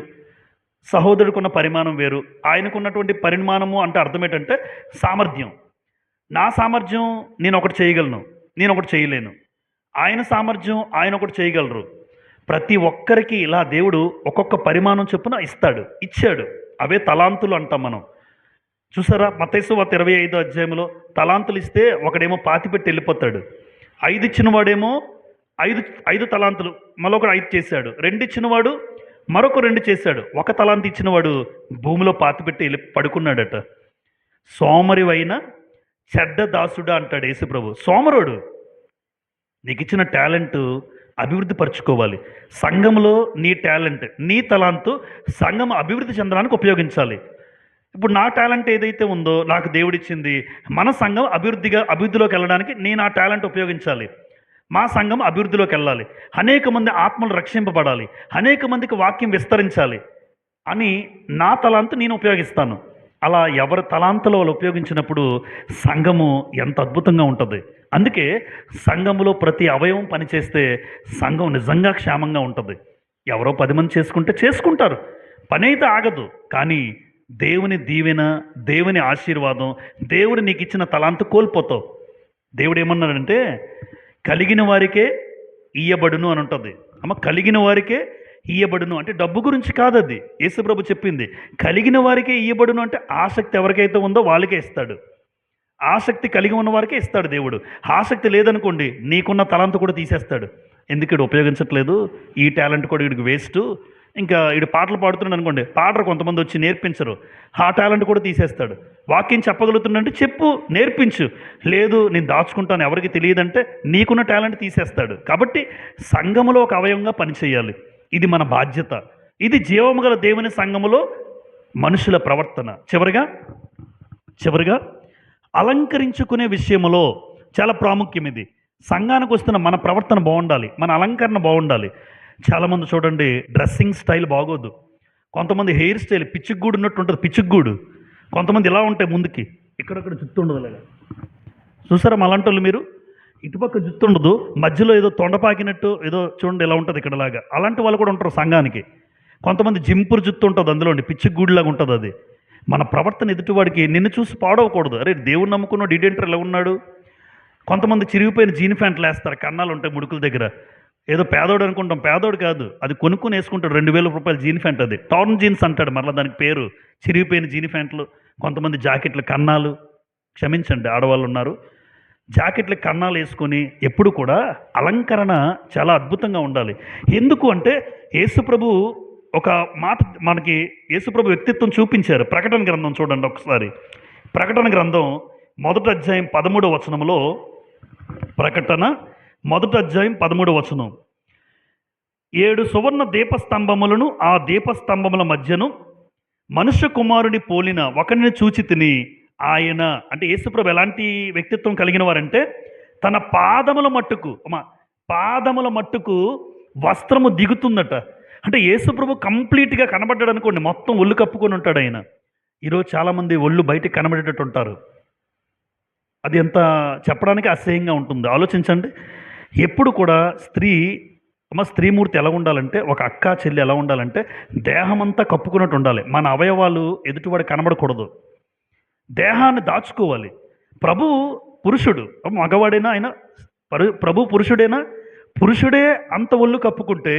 సహోదరుడికున్న పరిమాణం వేరు, ఆయనకున్నటువంటి పరిమాణము అంటే అర్థం ఏంటంటే సామర్థ్యం. నా సామర్థ్యం నేను ఒకటి చేయగలను, నేను ఒకటి చేయలేను. ఆయన సామర్థ్యం ఆయన ఒకటి చేయగలరు. ప్రతి ఒక్కరికి ఇలా దేవుడు ఒక్కొక్క పరిమాణం చొప్పున ఇచ్చాడు. అవే తలాంతులు అంటాం మనం. చూసారా, మత్తయి వార్త 25 తలాంతులు ఇస్తే ఒకడేమో పాతిపెట్టి వెళ్ళిపోతాడు. 5 ఇచ్చినవాడేమో 5 తలాంతులు, మరొకడు 5 చేశాడు. 2 ఇచ్చినవాడు మరొక 2 చేశాడు. 1 తలాంతు ఇచ్చినవాడు భూమిలో పాతిపెట్టి వెళ్ళి పడుకున్నాడట. సోమరివైన చెడ్డ దాసుడా అంటాడు యేసుప్రభు. సోమరుడు, నీకు ఇచ్చిన టాలెంట్ అభివృద్ధి పరచుకోవాలి. సంఘంలో నీ టాలెంట్, నీ తలాంతు సంఘం అభివృద్ధి చెందడానికి ఉపయోగించాలి. ఇప్పుడు నా టాలెంట్ ఏదైతే ఉందో నాకు దేవుడిచ్చింది, మన సంఘం అభివృద్ధిలోకి వెళ్ళడానికి నేను ఆ టాలెంట్ ఉపయోగించాలి. మా సంఘం అభివృద్ధిలోకి వెళ్ళాలి, అనేక మంది ఆత్మలు రక్షింపబడాలి, అనేక మందికి వాక్యం విస్తరించాలి అని నా తలాంతు నేను ఉపయోగిస్తాను. అలా ఎవరి తలాంతులో వాళ్ళు ఉపయోగించినప్పుడు సంఘము ఎంత అద్భుతంగా ఉంటుంది. అందుకే సంఘములో ప్రతి అవయవం పనిచేస్తే సంఘం నిజంగా క్షేమంగా ఉంటుంది. ఎవరో 10 మంది చేసుకుంటారు, పని అయితే ఆగదు. కానీ దేవుని దీవెన, దేవుని ఆశీర్వాదం, దేవుడు నీకు ఇచ్చిన తలాంతు కోల్పోతావు. దేవుడు ఏమన్నాడంటే కలిగిన వారికే ఇయ్యబడును అని ఉంటుంది. కలిగిన వారికే ఇయ్యబడును అంటే డబ్బు గురించి కాదు, అది యేసుప్రభు చెప్పింది. కలిగిన వారికే ఇయ్యబడును అంటే ఆసక్తి ఎవరికైతే ఉందో వాళ్ళకే ఇస్తాడు. ఆసక్తి కలిగి ఉన్న వారికే ఇస్తాడు దేవుడు. ఆసక్తి లేదనుకోండి, నీకున్న తలాంతు కూడా తీసేస్తాడు. ఎందుకు ఇడు ఉపయోగించట్లేదు, ఈ టాలెంట్ కూడా వీడికి వేస్ట్, ఇంకా ఇడు పాటలు పాడుతున్నాడు అనుకోండి, పాటలు కొంతమంది వచ్చి నేర్పించరు, ఆ టాలెంట్ కూడా తీసేస్తాడు. వాక్యం చెప్పగలుగుతుందంటే చెప్పు, నేర్పించు. లేదు నేను దాచుకుంటాను ఎవరికి తెలియదంటే నీకున్న టాలెంట్ తీసేస్తాడు. కాబట్టి సంఘములో ఒక అవయవంగా పనిచేయాలి. ఇది మన బాధ్యత. ఇది జీవము గల దేవుని సంఘములో మనుషుల ప్రవర్తన. చివరిగా అలంకరించుకునే విషయంలో చాలా ప్రాముఖ్యం ఇది. సంఘానికి వస్తున్న మన ప్రవర్తన బాగుండాలి, మన అలంకరణ బాగుండాలి. చాలామంది చూడండి డ్రెస్సింగ్ స్టైల్ బాగోదు. కొంతమంది హెయిర్ స్టైల్ పిచ్చిగూడు ఉన్నట్టు ఉంటుంది, పిచ్చిగూడు. కొంతమంది ఇలా ఉంటాయి, ముందుకి ఇక్కడక్కడ జుట్టు ఉండదు. అలాగా చూసారా అలాంటి వాళ్ళు మీరు? ఇటుపక్క జుట్టు ఉండదు, మధ్యలో ఏదో తొండపాకినట్టు ఏదో చూడండి ఇలా ఉంటుంది ఇక్కడలాగా. అలాంటి వాళ్ళు కూడా ఉంటారు సంఘానికి. కొంతమంది జింపురు జుట్టు ఉంటుంది, అందులోండి పిచ్చిగూడులాగా ఉంటుంది. అది మన ప్రవర్తన ఎదుటివాడికి నిన్ను చూసి పాడవకూడదు. అరే దేవుడు నమ్ముకున్న డిడెంటర్ ఎలా ఉన్నాడు. కొంతమంది చిరిగిపోయిన జీన్ ప్యాంట్లు వేస్తారు, కన్నాలు ఉంటాయి ముడుకుల దగ్గర. ఏదో పేదోడు అనుకుంటాం, పేదోడు కాదు, అది కొనుక్కొని వేసుకుంటాడు. 2000 రూపాయలు జీన్ ప్యాంట్, అది టార్న్ జీన్స్ అంటాడు మరలా దానికి పేరు. చిరిగిపోయిన జీన్ ప్యాంట్లు, కొంతమంది జాకెట్లు కన్నాలు, క్షమించండి ఆడవాళ్ళు ఉన్నారు, జాకెట్లు కన్నాలు వేసుకొని ఎప్పుడు కూడా అలంకరణ చాలా అద్భుతంగా ఉండాలి. ఎందుకు అంటే యేసుప్రభు ఒక మాట మనకి యేసుప్రభు వ్యక్తిత్వం చూపించారు. ప్రకటన గ్రంథం చూడండి ఒకసారి. ప్రకటన గ్రంథం 1వ అధ్యాయం 13వ వచనంలో, ప్రకటన 1వ అధ్యాయం 13వ వచనం, 7 సువర్ణ దీపస్తంభములను, ఆ దీపస్తంభముల మధ్యను మనుష్య కుమారుని పోలిన ఒకరిని చూచి తిని, ఆయన అంటే యేసుప్రభు ఎలాంటి వ్యక్తిత్వం కలిగిన వారంటే తన పాదముల మట్టుకు వస్త్రము దిగుతుందట. అంటే యేసుప్రభు కంప్లీట్గా కనబడ్డాడు అనుకోండి, మొత్తం ఒళ్ళు కప్పుకొని ఉంటాడు ఆయన. ఈరోజు చాలామంది ఒళ్ళు బయటికి కనబడేటట్టు ఉంటారు. అది ఎంత చెప్పడానికి అసహ్యంగా ఉంటుంది. ఆలోచించండి. ఎప్పుడు కూడా స్త్రీమూర్తి ఎలా ఉండాలంటే, ఒక అక్క చెల్లి ఎలా ఉండాలంటే దేహమంతా కప్పుకున్నట్టు ఉండాలి. మన అవయవాలు ఎదుటివాడు కనబడకూడదు, దేహాన్ని దాచుకోవాలి. ప్రభు పురుషుడు, మగవాడైనా ఆయన ప్రభు పురుషుడైనా, పురుషుడే అంత ఒళ్ళు కప్పుకుంటే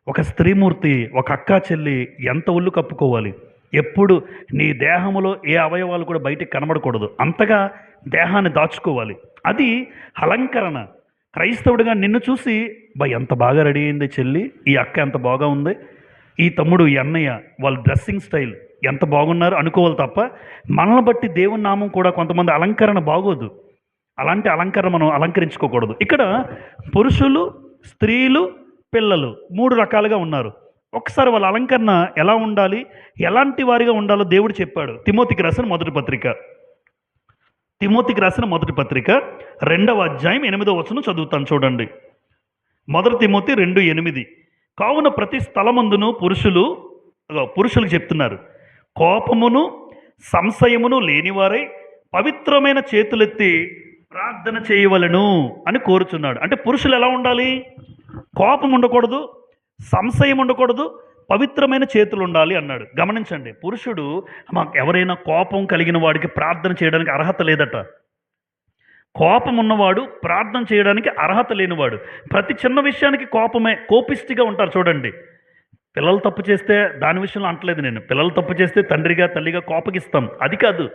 ఒక స్త్రీమూర్తి, ఒక అక్క చెల్లి ఎంత ఒళ్ళు కప్పుకోవాలి. ఎప్పుడు నీ దేహములో ఏ అవయవాలు కూడా బయటికి కనబడకూడదు, అంతగా దేహాన్ని దాచుకోవాలి. అది అలంకరణ. క్రైస్తవుడిగా నిన్ను చూసి ఎంత బాగా రెడీ అయింది చెల్లి, ఈ అక్క ఎంత బాగా ఉంది, ఈ తమ్ముడు ఈ అన్నయ్య వాళ్ళ డ్రెస్సింగ్ స్టైల్ ఎంత బాగున్నారు అనుకోవాలి తప్ప, మనల్ని బట్టి దేవుని నామం కూడా కొంతమంది అలంకరణ బాగోదు. అలాంటి అలంకరణ మనం అలంకరించుకోకూడదు. ఇక్కడ పురుషులు, స్త్రీలు, పిల్లలు 3 రకాలుగా ఉన్నారు. ఒకసారి వాళ్ళ అలంకరణ ఎలా ఉండాలి, ఎలాంటి వారిగా ఉండాలో దేవుడు చెప్పాడు. తిమోతికి రాసిన మొదటి పత్రిక 2వ అధ్యాయం 8వ వచనం చదువుతాను చూడండి. 1 తిమోతి 2:8. కావున ప్రతి స్థలమందును పురుషులకు చెప్తున్నారు, కోపమును సంశయమును లేనివారై పవిత్రమైన చేతులెత్తి ప్రార్థన చేయవలెను అని కోరుచున్నాడు. అంటే పురుషులు ఎలా ఉండాలి? కోపం ఉండకూడదు, సంశయం ఉండకూడదు, పవిత్రమైన చేతులు ఉండాలి అన్నాడు. గమనించండి, పురుషుడు ఎవరైనా కోపం కలిగిన వాడికి ప్రార్థన చేయడానికి అర్హత లేదట. కోపం ఉన్నవాడు ప్రార్థన చేయడానికి అర్హత లేనివాడు. ప్రతి చిన్న విషయానికి కోపిష్టిగా ఉంటారు చూడండి. పిల్లలు తప్పు చేస్తే దాని విషయంలో అంటలేదు నేను. పిల్లలు తప్పు చేస్తే తండ్రిగా తల్లిగా కోపగిస్తాం, అది కాదు.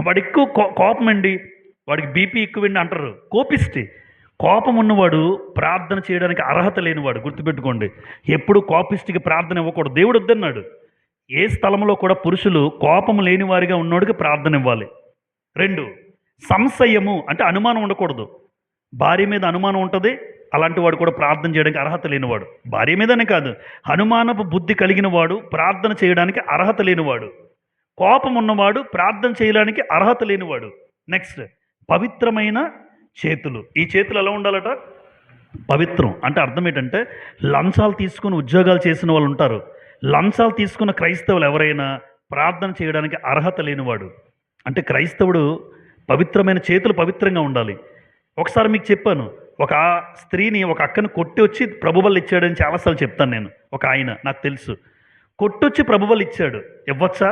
వాడు ఎక్కువ కోపం అండి, వాడికి బీపీ ఎక్కువండి అంటారు. కోపిష్టి. కోపం ఉన్నవాడు ప్రార్థన చేయడానికి అర్హత లేనివాడు. గుర్తుపెట్టుకోండి, ఎప్పుడు కోపిష్టికి ప్రార్థన ఇవ్వకూడదు. దేవుడు వద్దన్నాడు. ఏ స్థలంలో కూడా పురుషులు కోపం లేని వారిగా ఉన్నోడికి ప్రార్థన ఇవ్వాలి. 2, సంశయము అంటే అనుమానం ఉండకూడదు. భార్య మీద అనుమానం ఉంటుంది, అలాంటి వాడు కూడా ప్రార్థన చేయడానికి అర్హత లేనివాడు. భార్య మీదనే కాదు, అనుమానపు బుద్ధి కలిగిన వాడు ప్రార్థన చేయడానికి అర్హత లేనివాడు. కోపం ఉన్నవాడు ప్రార్థన చేయడానికి అర్హత లేనివాడు. నెక్స్ట్, పవిత్రమైన చేతులు. ఈ చేతులు ఎలా ఉండాలట? పవిత్రం అంటే అర్థం ఏంటంటే, లంచాలు తీసుకుని ఉద్యోగాలు చేసిన వాళ్ళు ఉంటారు. లంచాలు తీసుకున్న క్రైస్తవులు ఎవరైనా ప్రార్థన చేయడానికి అర్హత లేనివాడు. అంటే క్రైస్తవుడు పవిత్రమైన చేతులు పవిత్రంగా ఉండాలి. ఒకసారి మీకు చెప్పాను, ఒక స్త్రీని ఒక అక్కను కొట్టి వచ్చి ప్రభుబలు ఇచ్చాడని చాలాసార్లు చెప్తాను నేను. ఒక ఆయన నాకు తెలుసు, కొట్టొచ్చి ప్రభుబలు ఇచ్చాడు. ఇవ్వచ్చా?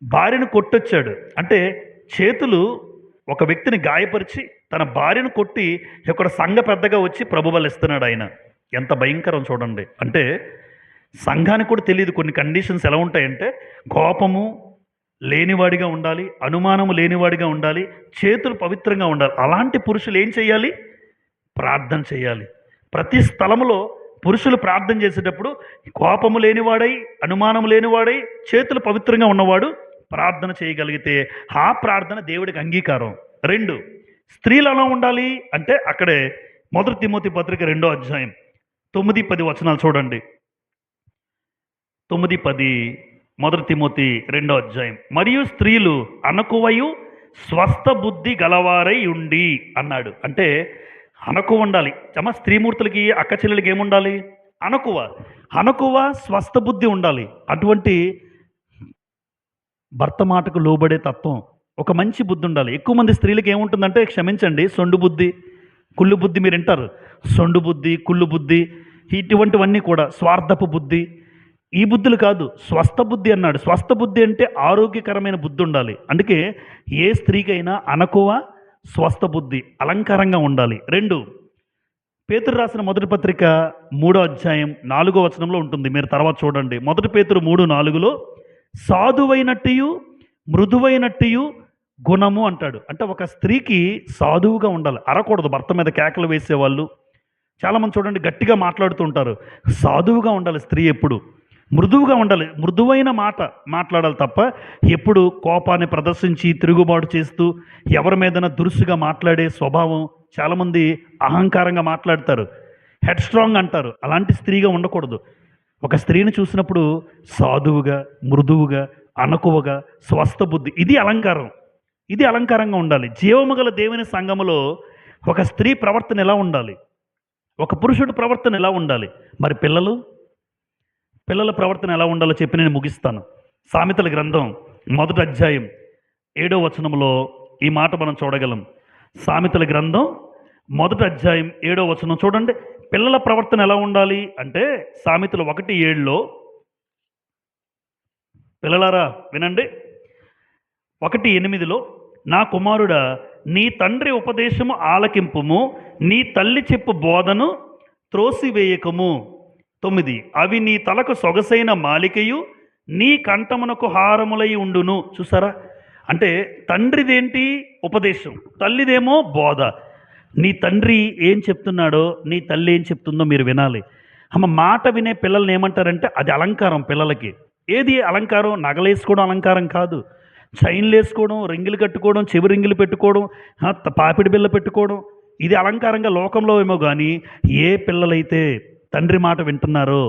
భార్యను కొట్టొచ్చాడు అంటే చేతులు ఒక వ్యక్తిని గాయపరిచి తన భార్యను కొట్టి ఇక్కడ సంఘ పెద్దగా వచ్చి ప్రభుబలు ఇస్తున్నాడు ఆయన. ఎంత భయంకరం చూడండి. అంటే సంఘానికి కూడా తెలియదు కొన్ని కండిషన్స్ ఎలా ఉంటాయంటే, కోపము లేనివాడిగా ఉండాలి, అనుమానము లేనివాడిగా ఉండాలి, చేతులు పవిత్రంగా ఉండాలి. అలాంటి పురుషులు ఏం చేయాలి? ప్రార్థన చేయాలి. ప్రతి స్థలంలో పురుషులు ప్రార్థన చేసేటప్పుడు కోపము లేనివాడై, అనుమానం లేనివాడై, చేతులు పవిత్రంగా ఉన్నవాడు ప్రార్థన చేయగలిగితే ఆ ప్రార్థన దేవుడికి అంగీకారం. 2, స్త్రీలు ఎలా ఉండాలి అంటే అక్కడే 1 తిమోతి పత్రిక 2వ అధ్యాయం 9-10 వచనాలు చూడండి. 9-10 1 తిమోతి 2వ అధ్యాయం. మరియు స్త్రీలు అనకువయు స్వస్థ బుద్ధి గలవారై ఉండి అన్నాడు. అంటే అనకువ ఉండాలి. స్త్రీమూర్తులకి అక్క చెల్లెలకి ఏముండాలి? అనకువ స్వస్థ బుద్ధి ఉండాలి. అటువంటి భర్త మాటకు లోబడే తత్వం, ఒక మంచి బుద్ధి ఉండాలి. ఎక్కువ మంది స్త్రీలకు ఏముంటుందంటే, క్షమించండి, సొండు బుద్ధి, కుళ్ళు బుద్ధి. మీరు వింటారు, సొండు బుద్ధి, కుళ్ళు బుద్ధి, ఇటువంటివన్నీ కూడా స్వార్థపు బుద్ధి. ఈ బుద్ధులు కాదు, స్వస్థ బుద్ధి అన్నాడు. స్వస్థ బుద్ధి అంటే ఆరోగ్యకరమైన బుద్ధి ఉండాలి. అందుకే ఏ స్త్రీకైనా అనకువ స్వస్థ బుద్ధి అలంకారంగా ఉండాలి. 2, పేతురు రాసిన మొదటి పత్రిక 3వ అధ్యాయం 4వ వచనంలో ఉంటుంది. మీరు తర్వాత చూడండి. 1 పేతురు 3:4లో సాధువైనట్టు మృదువైనట్టు గుణము అంటాడు. అంటే ఒక స్త్రీకి సాధువుగా ఉండాలి, అరకూడదు. భర్త మీద కేకలు వేసేవాళ్ళు చాలామంది చూడండి గట్టిగా మాట్లాడుతూ ఉంటారు. సాధువుగా ఉండాలి స్త్రీ, ఎప్పుడు మృదువుగా ఉండాలి, మృదువైన మాట మాట్లాడాలి తప్ప ఎప్పుడు కోపాన్ని ప్రదర్శించి తిరుగుబాటు చేస్తూ ఎవరి మీదైనా దురుసుగా మాట్లాడే స్వభావం. చాలామంది అహంకారంగా మాట్లాడతారు, హెడ్ స్ట్రాంగ్ అంటారు. అలాంటి స్త్రీగా ఉండకూడదు. ఒక స్త్రీని చూసినప్పుడు సాధువుగా, మృదువుగా, అనకువగా, స్వస్థ బుద్ధి, ఇది అలంకారంగా ఉండాలి. జీవము గల దేవుని సంఘములో ఒక స్త్రీ ప్రవర్తన ఎలా ఉండాలి, ఒక పురుషుడు ప్రవర్తన ఎలా ఉండాలి, మరి పిల్లల ప్రవర్తన ఎలా ఉండాలో చెప్పి నేను ముగిస్తాను. సామెతల గ్రంథం 1వ అధ్యాయం 7వ వచనంలో ఈ మాట మనం చూడగలం. సామెతల గ్రంథం 1వ అధ్యాయం 7వ వచనం చూడండి. పిల్లల ప్రవర్తన ఎలా ఉండాలి అంటే, సామెతలు 1:7లో, పిల్లలారా వినండి, 1:8లో, నా కుమారుడా నీ తండ్రి ఉపదేశము ఆలకింపుము, నీ తల్లి చెప్పు బోధను త్రోసివేయకము. 9, అవి నీ తలకు సొగసైన మాలికయు నీ కంఠమునకు హారములై ఉండును. చూసారా? అంటే తండ్రిదేంటి? ఉపదేశం, తల్లిదేమో బోధ. నీ తండ్రి ఏం చెప్తున్నాడో నీ తల్లి ఏం చెప్తుందో మీరు వినాలి. మాట వినే పిల్లల్ని ఏమంటారంటే అది అలంకారం పిల్లలకి. ఏది అలంకారం? నగలేసుకోవడం అలంకారం కాదు, చైన్లు వేసుకోవడం, రింగులు కట్టుకోవడం, చెవి రింగులు పెట్టుకోవడం, పాపిడి బిళ్ళ పెట్టుకోవడం, ఇది అలంకారంగా లోకంలో ఏమో కానీ ఏ పిల్లలైతే తండ్రి మాట వింటున్నారో,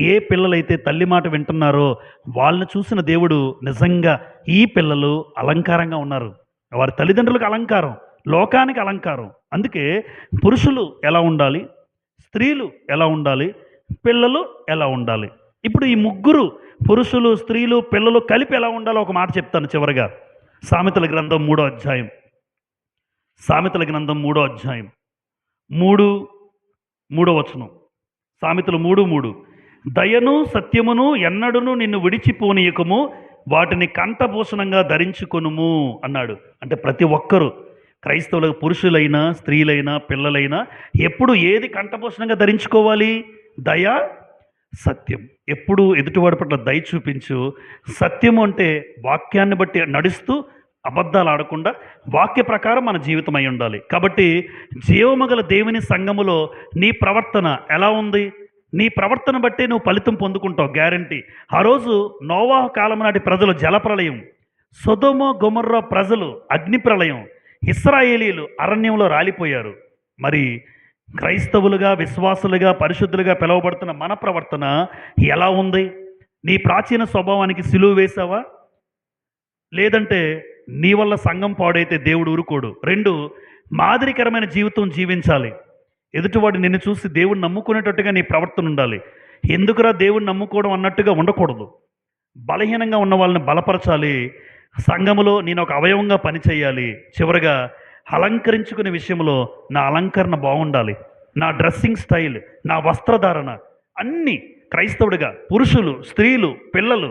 ఏ పిల్లలైతే తల్లి మాట వింటున్నారో వాళ్ళని చూసిన దేవుడు నిజంగా ఈ పిల్లలు అలంకారంగా ఉన్నారు. వారి తల్లిదండ్రులకు అలంకారం, లోకానికి అలంకారం. అందుకే పురుషులు ఎలా ఉండాలి, స్త్రీలు ఎలా ఉండాలి, పిల్లలు ఎలా ఉండాలి. ఇప్పుడు ఈ ముగ్గురు పురుషులు, స్త్రీలు, పిల్లలు కలిపి ఎలా ఉండాలో ఒక మాట చెప్తాను చివరిగా. సామెతల గ్రంథం 3వ అధ్యాయం, సామెతల గ్రంథం 3వ అధ్యాయం 3వ వచనం. సామెతలు 3:3. దయను సత్యమును ఎన్నడును నిన్ను విడిచిపోనీయకము, వాటిని కంఠభూషణంగా ధరించుకొనుము అన్నాడు. అంటే ప్రతి ఒక్కరూ క్రైస్తవులకు, పురుషులైనా స్త్రీలైనా పిల్లలైనా ఎప్పుడు ఏది కంఠభూషణంగా ధరించుకోవాలి? దయ, సత్యం. ఎప్పుడు ఎదుటివాడి పట్ల దయ చూపించు. సత్యము అంటే వాక్యాన్ని బట్టి నడుస్తూ అబద్ధాలు ఆడకుండా వాక్య ప్రకారం మన జీవితం అయి ఉండాలి. కాబట్టి జీవమగల దేవుని సంఘములో నీ ప్రవర్తన ఎలా ఉంది? నీ ప్రవర్తన బట్టే నువ్వు ఫలితం పొందుకుంటావు, గ్యారంటీ. ఆ రోజు నోవాహు కాలం నాటి ప్రజలు జలప్రళయం, సొదొమ గొమొర్రా ప్రజలు అగ్ని ప్రళయం, ఇశ్రాయేలీలు అరణ్యంలో రాలిపోయారు. మరి క్రైస్తవులుగా, విశ్వాసులుగా, పరిశుద్ధులుగా పిలువబడుతున్న మన ప్రవర్తన ఎలా ఉంది? నీ ప్రాచీన స్వభావానికి సిలువ వేసావా? లేదంటే నీ వల్ల సంఘం పాడైతే దేవుడు ఊరుకోడు. 2, మాదిరికరమైన జీవితం జీవించాలి. ఎదుటివాడు నిన్ను చూసి దేవుడిని నమ్ముకునేటట్టుగా నీ ప్రవర్తన ఉండాలి. ఎందుకురా దేవుడిని నమ్ముకోవడం అన్నట్టుగా ఉండకూడదు. బలహీనంగా ఉన్న వాళ్ళని బలపరచాలి. సంఘములో నేను ఒక అవయవంగా పనిచేయాలి. చివరగా అలంకరించుకునే విషయంలో నా అలంకరణ బాగుండాలి. నా డ్రెస్సింగ్ స్టైల్, నా వస్త్రధారణ అన్నీ క్రైస్తవుడిగా పురుషులు, స్త్రీలు, పిల్లలు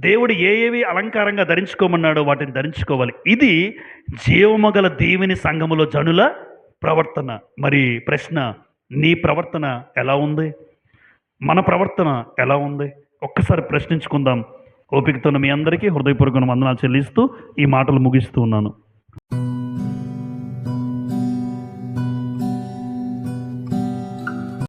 దేవుడు ఏవి అలంకారంగా ధరించుకోమన్నాడో వాటిని ధరించుకోవాలి. ఇది జీవమగల దేవుని సంఘములో జనుల ప్రవర్తన. మరి ప్రశ్న, నీ ప్రవర్తన ఎలా ఉంది? మన ప్రవర్తన ఎలా ఉంది? ఒక్కసారి ప్రశ్నించుకుందాం. ఓపికతో మీ అందరికీ హృదయపూర్వక వందనాలు చెల్లిస్తూ ఈ మాటలు ముగిస్తూ ఉన్నాను.